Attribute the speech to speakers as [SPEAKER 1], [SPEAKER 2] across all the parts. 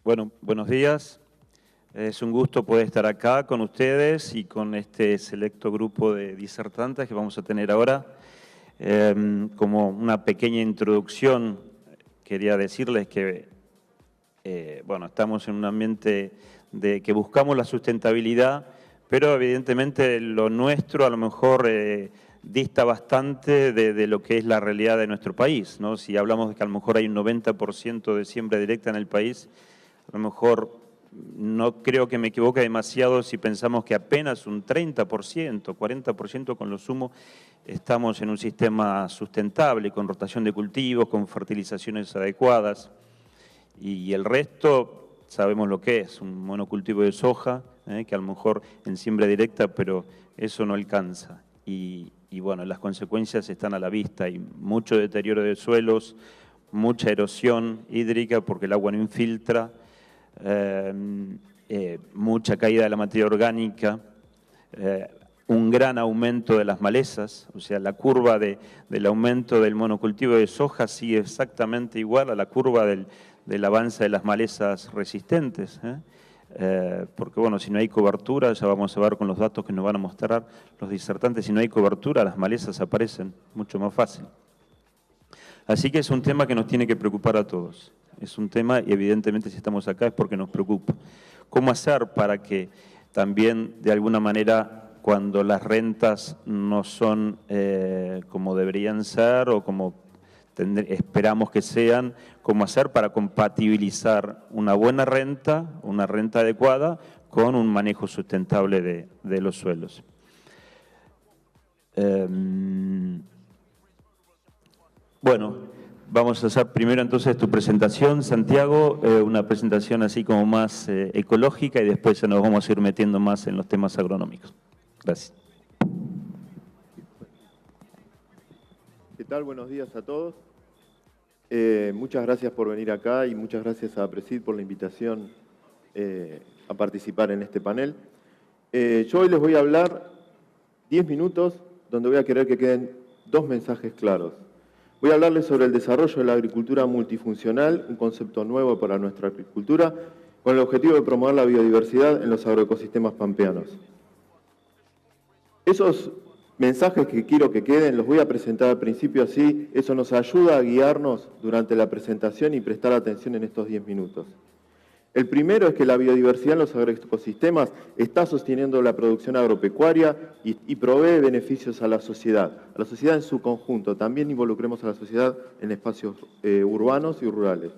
[SPEAKER 1] Bueno, buenos días. Es un gusto poder estar acá con ustedes y con este selecto grupo de disertantes que vamos a tener ahora. Como una pequeña introducción, quería decirles que bueno, estamos en un ambiente de que buscamos la sustentabilidad, pero evidentemente lo nuestro a lo mejor dista bastante de lo que es la realidad de nuestro país, ¿no? Si hablamos de que a lo mejor hay un 90% de siembra directa en el país, a lo mejor no creo que me equivoque demasiado si pensamos que apenas un 30%, 40% con lo sumo, estamos en un sistema sustentable, con rotación de cultivos, con fertilizaciones adecuadas. Y el resto sabemos lo que es, un monocultivo de soja, que a lo mejor en siembra directa, pero eso no alcanza. Y bueno, las consecuencias están a la vista, hay mucho deterioro de suelos, mucha erosión hídrica porque el agua no infiltra, mucha caída de la materia orgánica, un gran aumento de las malezas, o sea, la curva del aumento del monocultivo de soja sigue exactamente igual a la curva del avance de las malezas resistentes, porque bueno, si no hay cobertura, ya vamos a ver con los datos que nos van a mostrar los disertantes, si no hay cobertura, las malezas aparecen mucho más fácil. Así que es un tema que nos tiene que preocupar a todos. Es un tema, y evidentemente si estamos acá es porque nos preocupa. ¿Cómo hacer para que también, de alguna manera, cuando las rentas no son como deberían ser o como esperamos que sean, cómo hacer para compatibilizar una buena renta, una renta adecuada, con un manejo sustentable de los suelos? Bueno, vamos a hacer primero entonces tu presentación, Santiago, una presentación así como más ecológica y después ya nos vamos a ir metiendo más en los temas agronómicos. Gracias.
[SPEAKER 2] ¿Qué tal? Buenos días a todos. Muchas gracias por venir acá y muchas gracias a Presid por la invitación a participar en este panel. Yo hoy les voy a hablar 10 minutos donde voy a querer que queden dos mensajes claros. Voy a hablarles sobre el desarrollo de la agricultura multifuncional, un concepto nuevo para nuestra agricultura, con el objetivo de promover la biodiversidad en los agroecosistemas pampeanos. Esos mensajes que quiero que queden los voy a presentar al principio, así eso nos ayuda a guiarnos durante la presentación y prestar atención en estos 10 minutos. El primero es que la biodiversidad en los agroecosistemas está sosteniendo la producción agropecuaria y provee beneficios a la sociedad en su conjunto. También involucremos a la sociedad en espacios urbanos y rurales.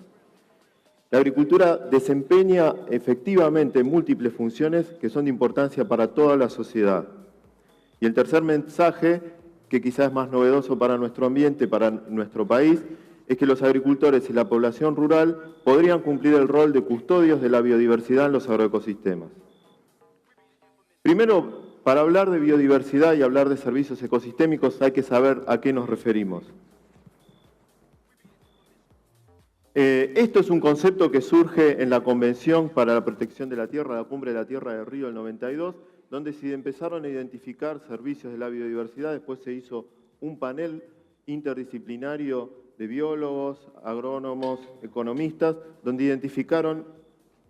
[SPEAKER 2] La agricultura desempeña efectivamente múltiples funciones que son de importancia para toda la sociedad. Y el tercer mensaje, que quizás es más novedoso para nuestro ambiente, para nuestro país, es que los agricultores y la población rural podrían cumplir el rol de custodios de la biodiversidad en los agroecosistemas. Primero, para hablar de biodiversidad y hablar de servicios ecosistémicos hay que saber a qué nos referimos. Esto es un concepto que surge en la Convención para la Protección de la Tierra, la Cumbre de la Tierra de Río del 92, donde se empezaron a identificar servicios de la biodiversidad. Después se hizo un panel interdisciplinario de biólogos, agrónomos, economistas, donde identificaron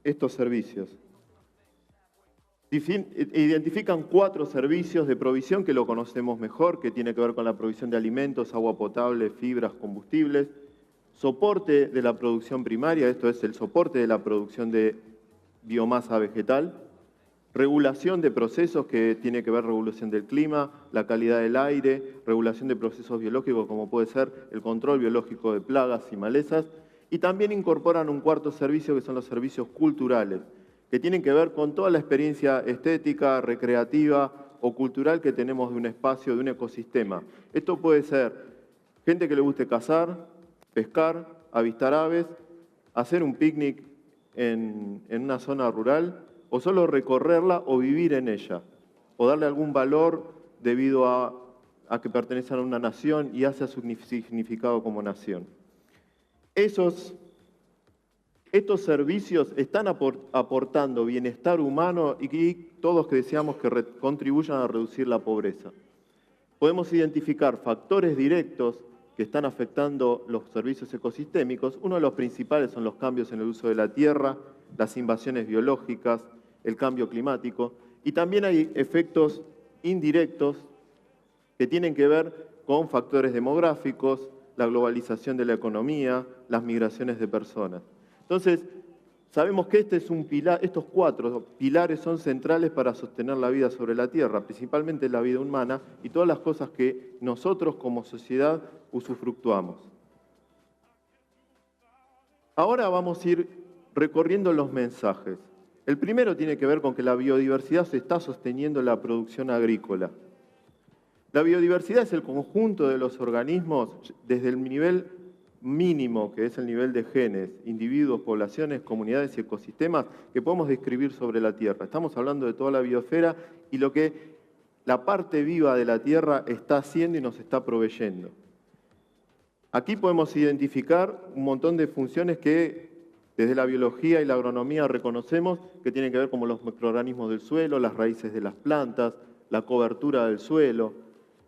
[SPEAKER 2] estos servicios. Identifican 4 servicios de provisión que lo conocemos mejor, que tiene que ver con la provisión de alimentos, agua potable, fibras, combustibles, soporte de la producción primaria, esto es el soporte de la producción de biomasa vegetal, regulación de procesos que tiene que ver regulación del clima, la calidad del aire, regulación de procesos biológicos como puede ser el control biológico de plagas y malezas, y también incorporan un cuarto servicio que son los servicios culturales, que tienen que ver con toda la experiencia estética, recreativa o cultural que tenemos de un espacio, de un ecosistema. Esto puede ser gente que le guste cazar, pescar, avistar aves, hacer un picnic en una zona rural, o solo recorrerla o vivir en ella, o darle algún valor debido a que pertenecen a una nación y hace su significado como nación. Estos servicios están aportando bienestar humano y todos que deseamos que contribuyan a reducir la pobreza. Podemos identificar factores directos que están afectando los servicios ecosistémicos. Uno de los principales son los cambios en el uso de la tierra, las invasiones biológicas, el cambio climático, y también hay efectos indirectos que tienen que ver con factores demográficos, la globalización de la economía, las migraciones de personas. Entonces, sabemos que este es un pilar, estos 4 pilares son centrales para sostener la vida sobre la Tierra, principalmente la vida humana y todas las cosas que nosotros como sociedad usufructuamos. Ahora vamos a ir recorriendo los mensajes. El primero tiene que ver con que la biodiversidad se está sosteniendo en la producción agrícola. La biodiversidad es el conjunto de los organismos desde el nivel mínimo, que es el nivel de genes, individuos, poblaciones, comunidades y ecosistemas que podemos describir sobre la Tierra. Estamos hablando de toda la biosfera y lo que la parte viva de la Tierra está haciendo y nos está proveyendo. Aquí podemos identificar un montón de funciones que desde la biología y la agronomía reconocemos que tienen que ver con los microorganismos del suelo, las raíces de las plantas, la cobertura del suelo,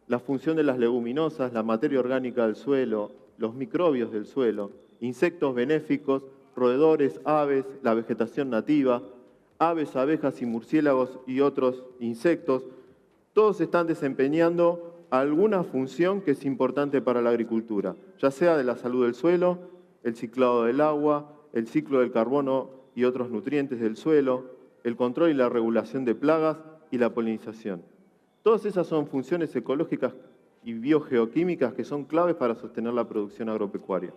[SPEAKER 2] la función de las leguminosas, la materia orgánica del suelo, los microbios del suelo, insectos benéficos, roedores, aves, la vegetación nativa, aves, abejas y murciélagos y otros insectos, todos están desempeñando alguna función que es importante para la agricultura, ya sea de la salud del suelo, el ciclado del agua, el ciclo del carbono y otros nutrientes del suelo, el control y la regulación de plagas y la polinización. Todas esas son funciones ecológicas y biogeoquímicas que son claves para sostener la producción agropecuaria.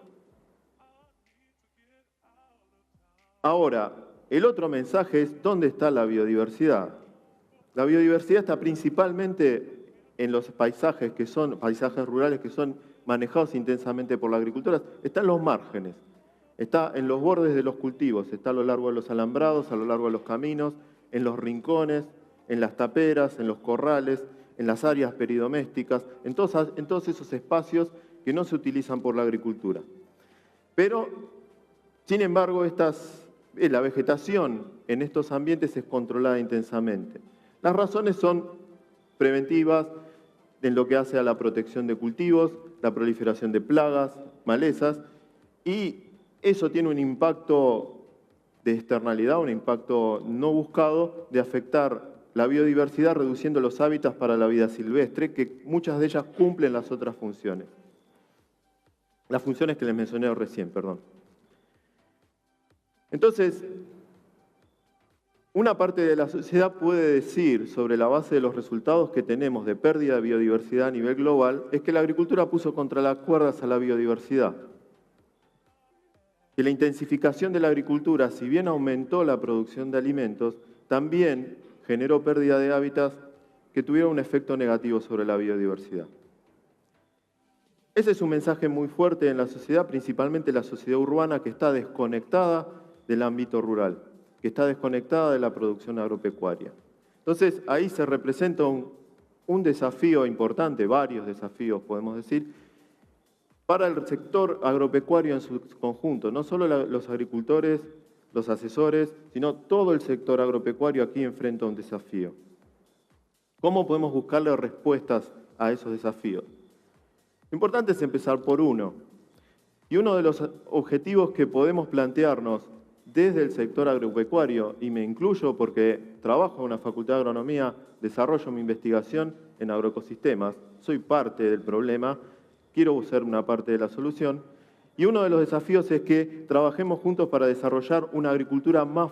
[SPEAKER 2] Ahora, el otro mensaje es ¿dónde está la biodiversidad? La biodiversidad está principalmente en los paisajes que son paisajes rurales que son manejados intensamente por la agricultura, está en los márgenes, está en los bordes de los cultivos, está a lo largo de los alambrados, a lo largo de los caminos, en los rincones, en las taperas, en los corrales, en las áreas peridomésticas, en todos esos espacios que no se utilizan por la agricultura. Pero, sin embargo, la vegetación en estos ambientes es controlada intensamente. Las razones son preventivas en lo que hace a la protección de cultivos, la proliferación de plagas, malezas, y eso tiene un impacto de externalidad, un impacto no buscado de afectar la biodiversidad reduciendo los hábitats para la vida silvestre, que muchas de ellas cumplen las otras funciones. Las funciones que les mencioné recién, perdón. Entonces, una parte de la sociedad puede decir, sobre la base de los resultados que tenemos de pérdida de biodiversidad a nivel global, es que la agricultura puso contra las cuerdas a la biodiversidad. Que la intensificación de la agricultura, si bien aumentó la producción de alimentos, también generó pérdida de hábitats que tuvieron un efecto negativo sobre la biodiversidad. Ese es un mensaje muy fuerte en la sociedad, principalmente la sociedad urbana que está desconectada del ámbito rural, que está desconectada de la producción agropecuaria. Entonces, ahí se representa un desafío importante, varios desafíos podemos decir, para el sector agropecuario en su conjunto, no solo los agricultores, los asesores, sino todo el sector agropecuario aquí enfrenta un desafío. ¿Cómo podemos buscarle respuestas a esos desafíos? Lo importante es empezar por uno. Y uno de los objetivos que podemos plantearnos desde el sector agropecuario, y me incluyo porque trabajo en una facultad de agronomía, desarrollo mi investigación en agroecosistemas, soy parte del problema, quiero ser una parte de la solución, y uno de los desafíos es que trabajemos juntos para desarrollar una agricultura más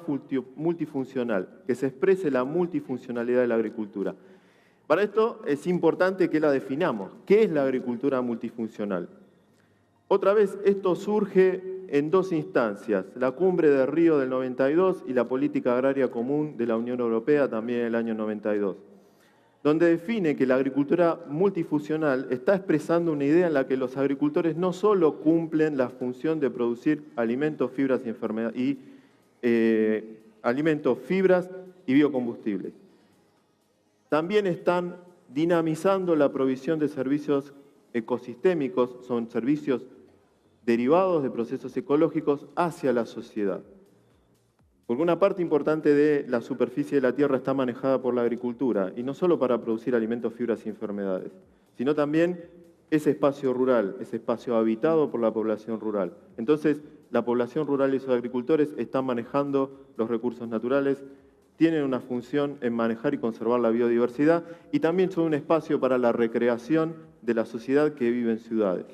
[SPEAKER 2] multifuncional, que se exprese la multifuncionalidad de la agricultura. Para esto es importante que la definamos. ¿Qué es la agricultura multifuncional? Otra vez, esto surge en dos instancias, la Cumbre de Río del 92 y la Política Agraria Común de la Unión Europea también en el año 92. Donde define que la agricultura multifuncional está expresando una idea en la que los agricultores no solo cumplen la función de producir alimentos, fibras y biocombustibles. También están dinamizando la provisión de servicios ecosistémicos, son servicios derivados de procesos ecológicos hacia la sociedad. Porque una parte importante de la superficie de la tierra está manejada por la agricultura, y no solo para producir alimentos, fibras y enfermedades, sino también ese espacio rural, ese espacio habitado por la población rural. Entonces, la población rural y sus agricultores están manejando los recursos naturales, tienen una función en manejar y conservar la biodiversidad y también son un espacio para la recreación de la sociedad que vive en ciudades.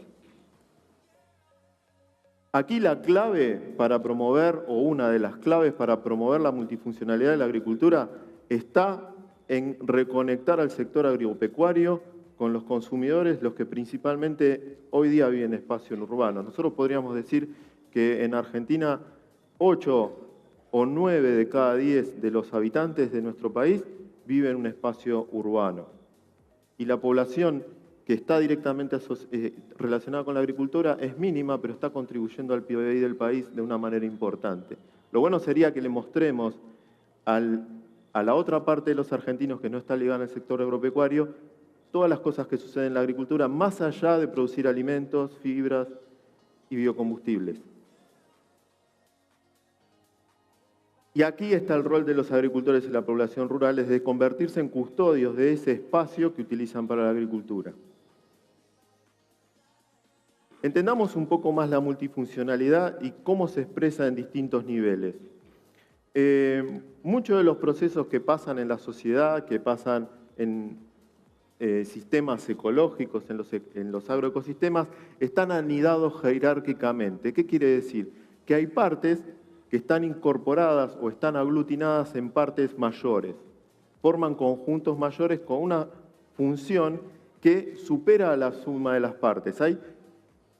[SPEAKER 2] Aquí la clave para promover, o una de las claves para promover la multifuncionalidad de la agricultura, está en reconectar al sector agropecuario con los consumidores, los que principalmente hoy día viven en espacios urbanos. Nosotros podríamos decir que en Argentina 8 o 9 de cada 10 de los habitantes de nuestro país viven en un espacio urbano. Y la población que está directamente relacionada con la agricultura es mínima, pero está contribuyendo al PIB del país de una manera importante. Lo bueno sería que le mostremos a la otra parte de los argentinos que no está ligada al sector agropecuario todas las cosas que suceden en la agricultura, más allá de producir alimentos, fibras y biocombustibles. Y aquí está el rol de los agricultores y la población rural, es de convertirse en custodios de ese espacio que utilizan para la agricultura. Entendamos un poco más la multifuncionalidad y cómo se expresa en distintos niveles. Muchos de los procesos que pasan en la sociedad, que pasan en sistemas ecológicos, en los agroecosistemas, están anidados jerárquicamente. ¿Qué quiere decir? Que hay partes que están incorporadas o están aglutinadas en partes mayores. Forman conjuntos mayores con una función que supera a la suma de las partes. Hay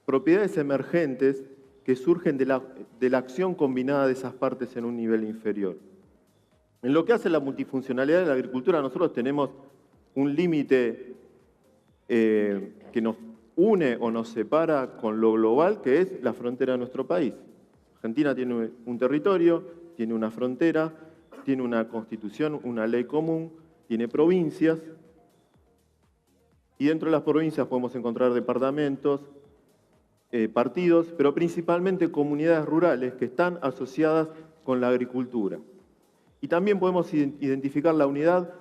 [SPEAKER 2] propiedades emergentes que surgen de la acción combinada de esas partes en un nivel inferior. En lo que hace la multifuncionalidad de la agricultura, nosotros tenemos un límite que nos une o nos separa con lo global, que es la frontera de nuestro país. Argentina tiene un territorio, tiene una frontera, tiene una constitución, una ley común, tiene provincias, y dentro de las provincias podemos encontrar departamentos, partidos, pero principalmente comunidades rurales que están asociadas con la agricultura. Y también podemos identificar la unidad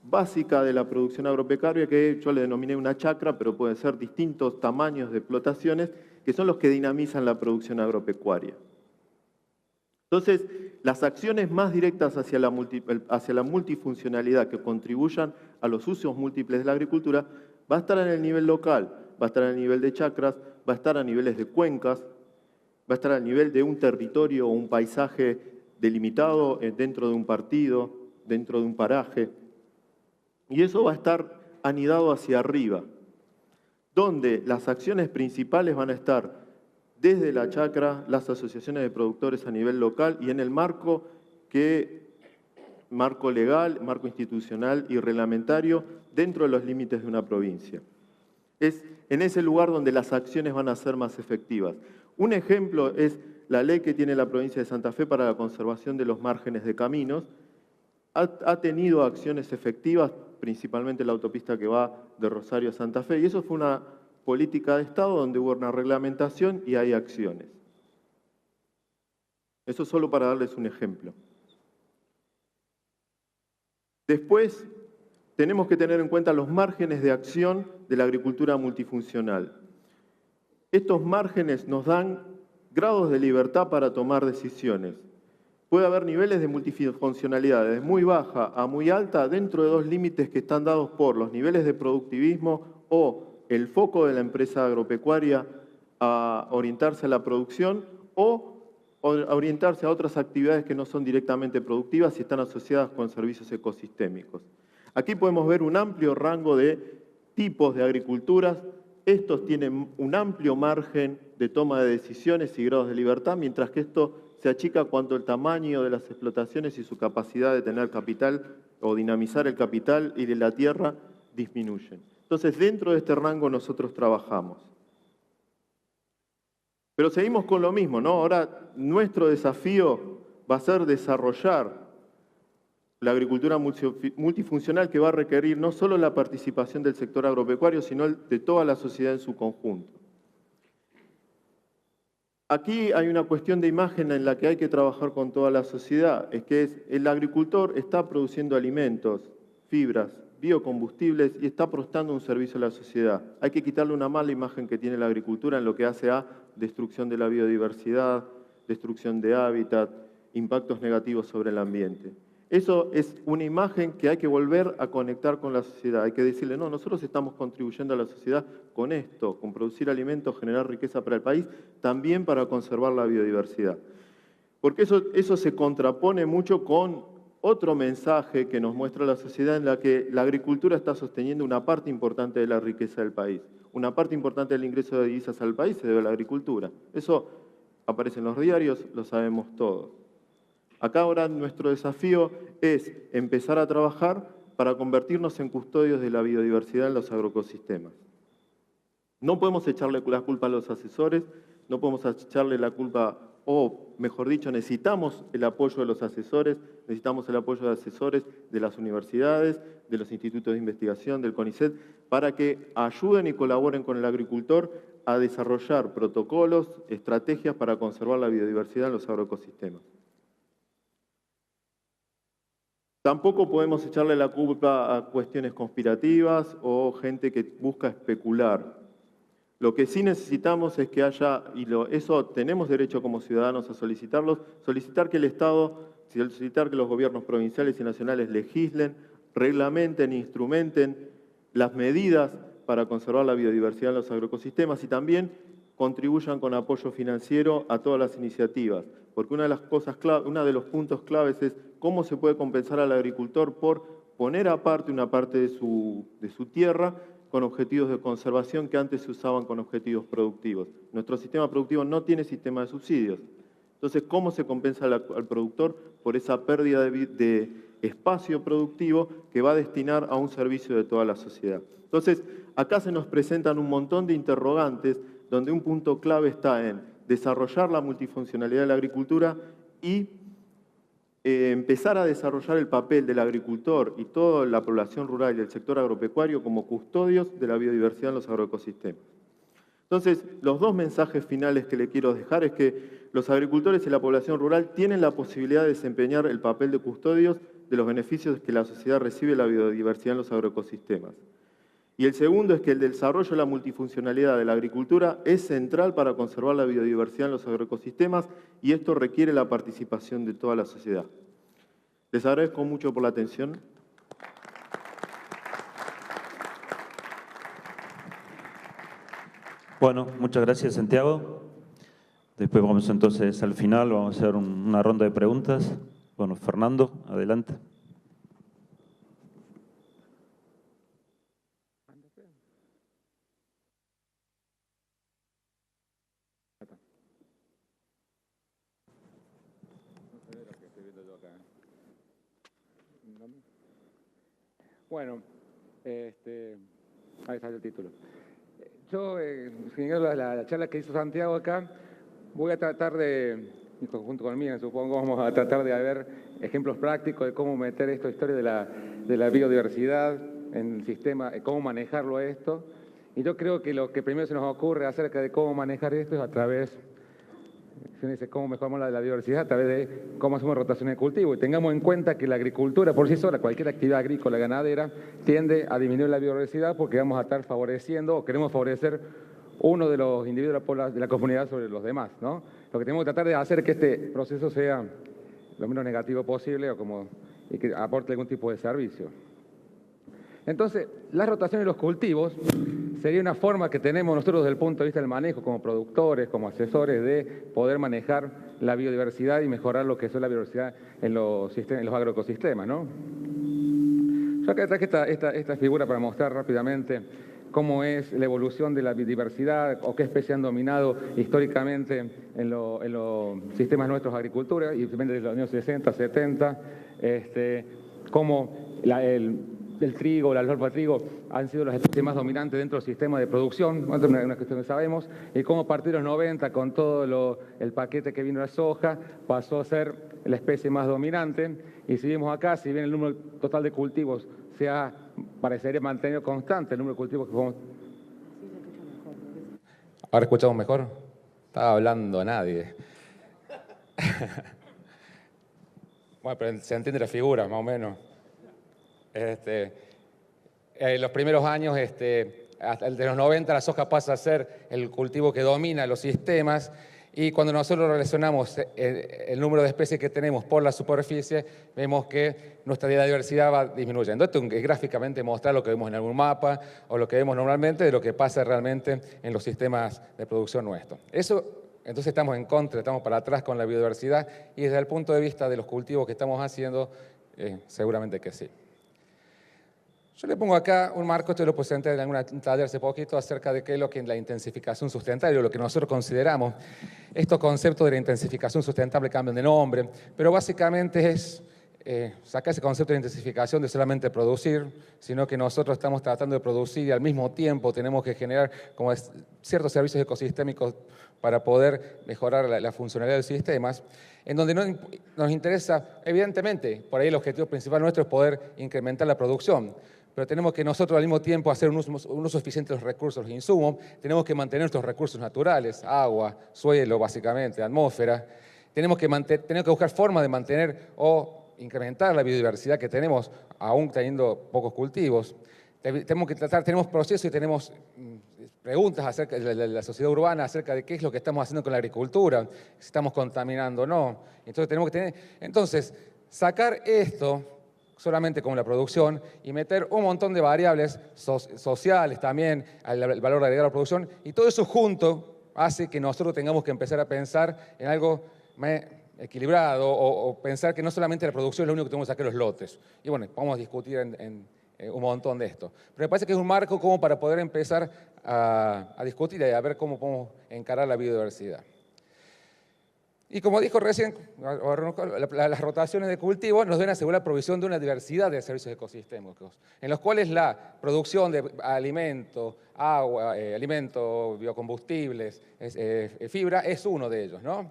[SPEAKER 2] básica de la producción agropecuaria, que yo le denominé una chacra, pero pueden ser distintos tamaños de explotaciones, que son los que dinamizan la producción agropecuaria. Entonces, las acciones más directas hacia la multifuncionalidad que contribuyan a los usos múltiples de la agricultura va a estar en el nivel local, va a estar a nivel de chacras, va a estar a niveles de cuencas, va a estar a nivel de un territorio o un paisaje delimitado dentro de un partido, dentro de un paraje. Y eso va a estar anidado hacia arriba, donde las acciones principales van a estar desde la chacra, las asociaciones de productores a nivel local y en el marco legal, marco institucional y reglamentario dentro de los límites de una provincia. Es en ese lugar donde las acciones van a ser más efectivas. Un ejemplo es la ley que tiene la provincia de Santa Fe para la conservación de los márgenes de caminos. Ha tenido acciones efectivas, principalmente la autopista que va de Rosario a Santa Fe, y eso fue una política de Estado donde hubo una reglamentación y hay acciones. Eso solo para darles un ejemplo. Después, tenemos que tener en cuenta los márgenes de acción de la agricultura multifuncional. Estos márgenes nos dan grados de libertad para tomar decisiones. Puede haber niveles de multifuncionalidad desde muy baja a muy alta dentro de dos límites que están dados por los niveles de productivismo o el foco de la empresa agropecuaria a orientarse a la producción o a orientarse a otras actividades que no son directamente productivas y están asociadas con servicios ecosistémicos. Aquí podemos ver un amplio rango de tipos de agriculturas. Estos tienen un amplio margen de toma de decisiones y grados de libertad, mientras que esto se achica cuanto el tamaño de las explotaciones y su capacidad de tener capital o dinamizar el capital y de la tierra disminuyen. Entonces, dentro de este rango nosotros trabajamos. Pero seguimos con lo mismo, ¿no? Ahora, nuestro desafío va a ser desarrollar la agricultura multifuncional que va a requerir no solo la participación del sector agropecuario, sino de toda la sociedad en su conjunto. Aquí hay una cuestión de imagen en la que hay que trabajar con toda la sociedad, es que el agricultor está produciendo alimentos, fibras, biocombustibles y está prestando un servicio a la sociedad. Hay que quitarle una mala imagen que tiene la agricultura en lo que hace a destrucción de la biodiversidad, destrucción de hábitat, impactos negativos sobre el ambiente. Eso es una imagen que hay que volver a conectar con la sociedad. Hay que decirle, no, nosotros estamos contribuyendo a la sociedad con esto, con producir alimentos, generar riqueza para el país, también para conservar la biodiversidad. Porque eso se contrapone mucho con otro mensaje que nos muestra la sociedad en la que la agricultura está sosteniendo una parte importante de la riqueza del país. Una parte importante del ingreso de divisas al país se debe a la agricultura. Eso aparece en los diarios, lo sabemos todos. Acá ahora nuestro desafío es empezar a trabajar para convertirnos en custodios de la biodiversidad en los agroecosistemas. No podemos echarle la culpa a los asesores, no podemos echarle la culpa, o mejor dicho, necesitamos el apoyo de los asesores, necesitamos el apoyo de asesores de las universidades, de los institutos de investigación, del CONICET, para que ayuden y colaboren con el agricultor a desarrollar protocolos, estrategias para conservar la biodiversidad en los agroecosistemas. Tampoco podemos echarle la culpa a cuestiones conspirativas o gente que busca especular. Lo que sí necesitamos es que haya, y eso tenemos derecho como ciudadanos a solicitarlos, solicitar que el Estado, solicitar que los gobiernos provinciales y nacionales legislen, reglamenten, instrumenten las medidas para conservar la biodiversidad en los agroecosistemas y también contribuyan con apoyo financiero a todas las iniciativas. Porque una de los puntos claves es cómo se puede compensar al agricultor por poner aparte una parte de su tierra con objetivos de conservación que antes se usaban con objetivos productivos. Nuestro sistema productivo no tiene sistema de subsidios. Entonces, ¿cómo se compensa al productor por esa pérdida de espacio productivo que va a destinar a un servicio de toda la sociedad? Entonces, acá se nos presentan un montón de interrogantes donde un punto clave está en desarrollar la multifuncionalidad de la agricultura y empezar a desarrollar el papel del agricultor y toda la población rural y el sector agropecuario como custodios de la biodiversidad en los agroecosistemas. Entonces, los dos mensajes finales que le quiero dejar es que los agricultores y la población rural tienen la posibilidad de desempeñar el papel de custodios de los beneficios que la sociedad recibe de la biodiversidad en los agroecosistemas. Y el segundo es que el desarrollo de la multifuncionalidad de la agricultura es central para conservar la biodiversidad en los agroecosistemas y esto requiere la participación de toda la sociedad. Les agradezco mucho por la atención.
[SPEAKER 1] Bueno, muchas gracias, Santiago. Después vamos entonces al final, vamos a hacer una ronda de preguntas. Bueno, Fernando, adelante.
[SPEAKER 3] Bueno, ahí está el título. Yo, siguiendo la charla que hizo Santiago acá, voy a tratar de, junto conmigo supongo, vamos a tratar de ver ejemplos prácticos de cómo meter esta historia de la biodiversidad en el sistema, cómo manejarlo esto. Y yo creo que lo que primero se nos ocurre acerca de cómo manejar esto es a través, se dice cómo mejoramos la biodiversidad, a través de cómo hacemos rotación de cultivo. Y tengamos en cuenta que la agricultura por sí sola, cualquier actividad agrícola, ganadera, tiende a disminuir la biodiversidad porque vamos a estar favoreciendo o queremos favorecer uno de los individuos de la comunidad sobre los demás, ¿no? Lo que tenemos que tratar de hacer es que este proceso sea lo menos negativo posible y que aporte algún tipo de servicio. Entonces, la rotación de los cultivos sería una forma que tenemos nosotros desde el punto de vista del manejo, como productores, como asesores, de poder manejar la biodiversidad y mejorar lo que es la biodiversidad en los agroecosistemas, ¿no? Yo acá traje esta figura para mostrar rápidamente cómo es la evolución de la biodiversidad o qué especies han dominado históricamente en los sistemas nuestros de agricultura, y desde los años 60, 70, cómo el trigo, la alfalfa de trigo, han sido las especies más dominantes dentro del sistema de producción, una cuestión que sabemos, y cómo a partir de los 90, con todo el paquete que vino de soja, pasó a ser la especie más dominante, y si vemos acá, si bien el número total de cultivos parecería mantenido constante, el número de cultivos que podemos... ¿Ahora escuchamos mejor? Estaba hablando nadie. Bueno, pero se entiende la figura, más o menos. los primeros años, hasta el de los 90, la soja pasa a ser el cultivo que domina los sistemas. Y cuando nosotros relacionamos el número de especies que tenemos por la superficie, vemos que nuestra biodiversidad va disminuyendo. Esto es gráficamente mostrar lo que vemos en algún mapa o lo que vemos normalmente de lo que pasa realmente en los sistemas de producción nuestros. Entonces estamos en contra, estamos para atrás con la biodiversidad y desde el punto de vista de los cultivos que estamos haciendo, seguramente que sí. Yo le pongo acá un marco, esto lo presenté en un taller hace poquito, acerca de qué es lo que es la intensificación sustentable, lo que nosotros consideramos. Estos conceptos de la intensificación sustentable cambian de nombre, pero básicamente es sacar ese concepto de intensificación de solamente producir, sino que nosotros estamos tratando de producir y al mismo tiempo tenemos que generar como ciertos servicios ecosistémicos para poder mejorar la funcionalidad de los sistemas, en donde nos interesa, evidentemente, por ahí el objetivo principal nuestro es poder incrementar la producción, pero tenemos que nosotros al mismo tiempo hacer un uso eficiente de los recursos, los insumos, tenemos que mantener nuestros recursos naturales, agua, suelo, básicamente, atmósfera, tenemos que buscar formas de mantener o incrementar la biodiversidad que tenemos, aún teniendo pocos cultivos. Tenemos procesos y tenemos preguntas acerca de la sociedad urbana, acerca de qué es lo que estamos haciendo con la agricultura, si estamos contaminando o no. Entonces, sacar esto solamente como la producción y meter un montón de variables sociales también, el valor agregado a la producción, y todo eso junto hace que nosotros tengamos que empezar a pensar en algo más equilibrado o pensar que no solamente la producción es lo único que tenemos que sacar los lotes. Y bueno, vamos a discutir en un montón de esto. Pero me parece que es un marco como para poder empezar a discutir y a ver cómo podemos encarar la biodiversidad. Y como dijo recién, las rotaciones de cultivo nos deben asegurar la provisión de una diversidad de servicios ecosistémicos, en los cuales la producción de alimentos, agua, alimentos, biocombustibles, fibra, es uno de ellos, ¿no?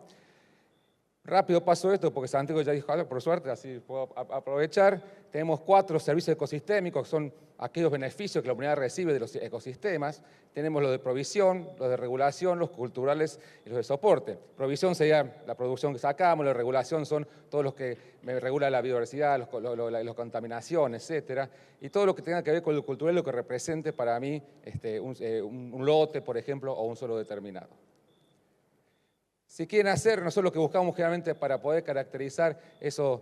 [SPEAKER 3] Rápido paso esto porque Santiago ya dijo algo, por suerte, así puedo aprovechar. Tenemos 4 servicios ecosistémicos, que son aquellos beneficios que la humanidad recibe de los ecosistemas. Tenemos los de provisión, los de regulación, los culturales y los de soporte. Provisión sería la producción que sacamos, la regulación son todos los que regula la biodiversidad, la contaminación, etc. Y todo lo que tenga que ver con lo cultural, lo que represente para mí un lote, por ejemplo, o un suelo determinado. Si quieren hacer, nosotros lo que buscamos generalmente para poder caracterizar esos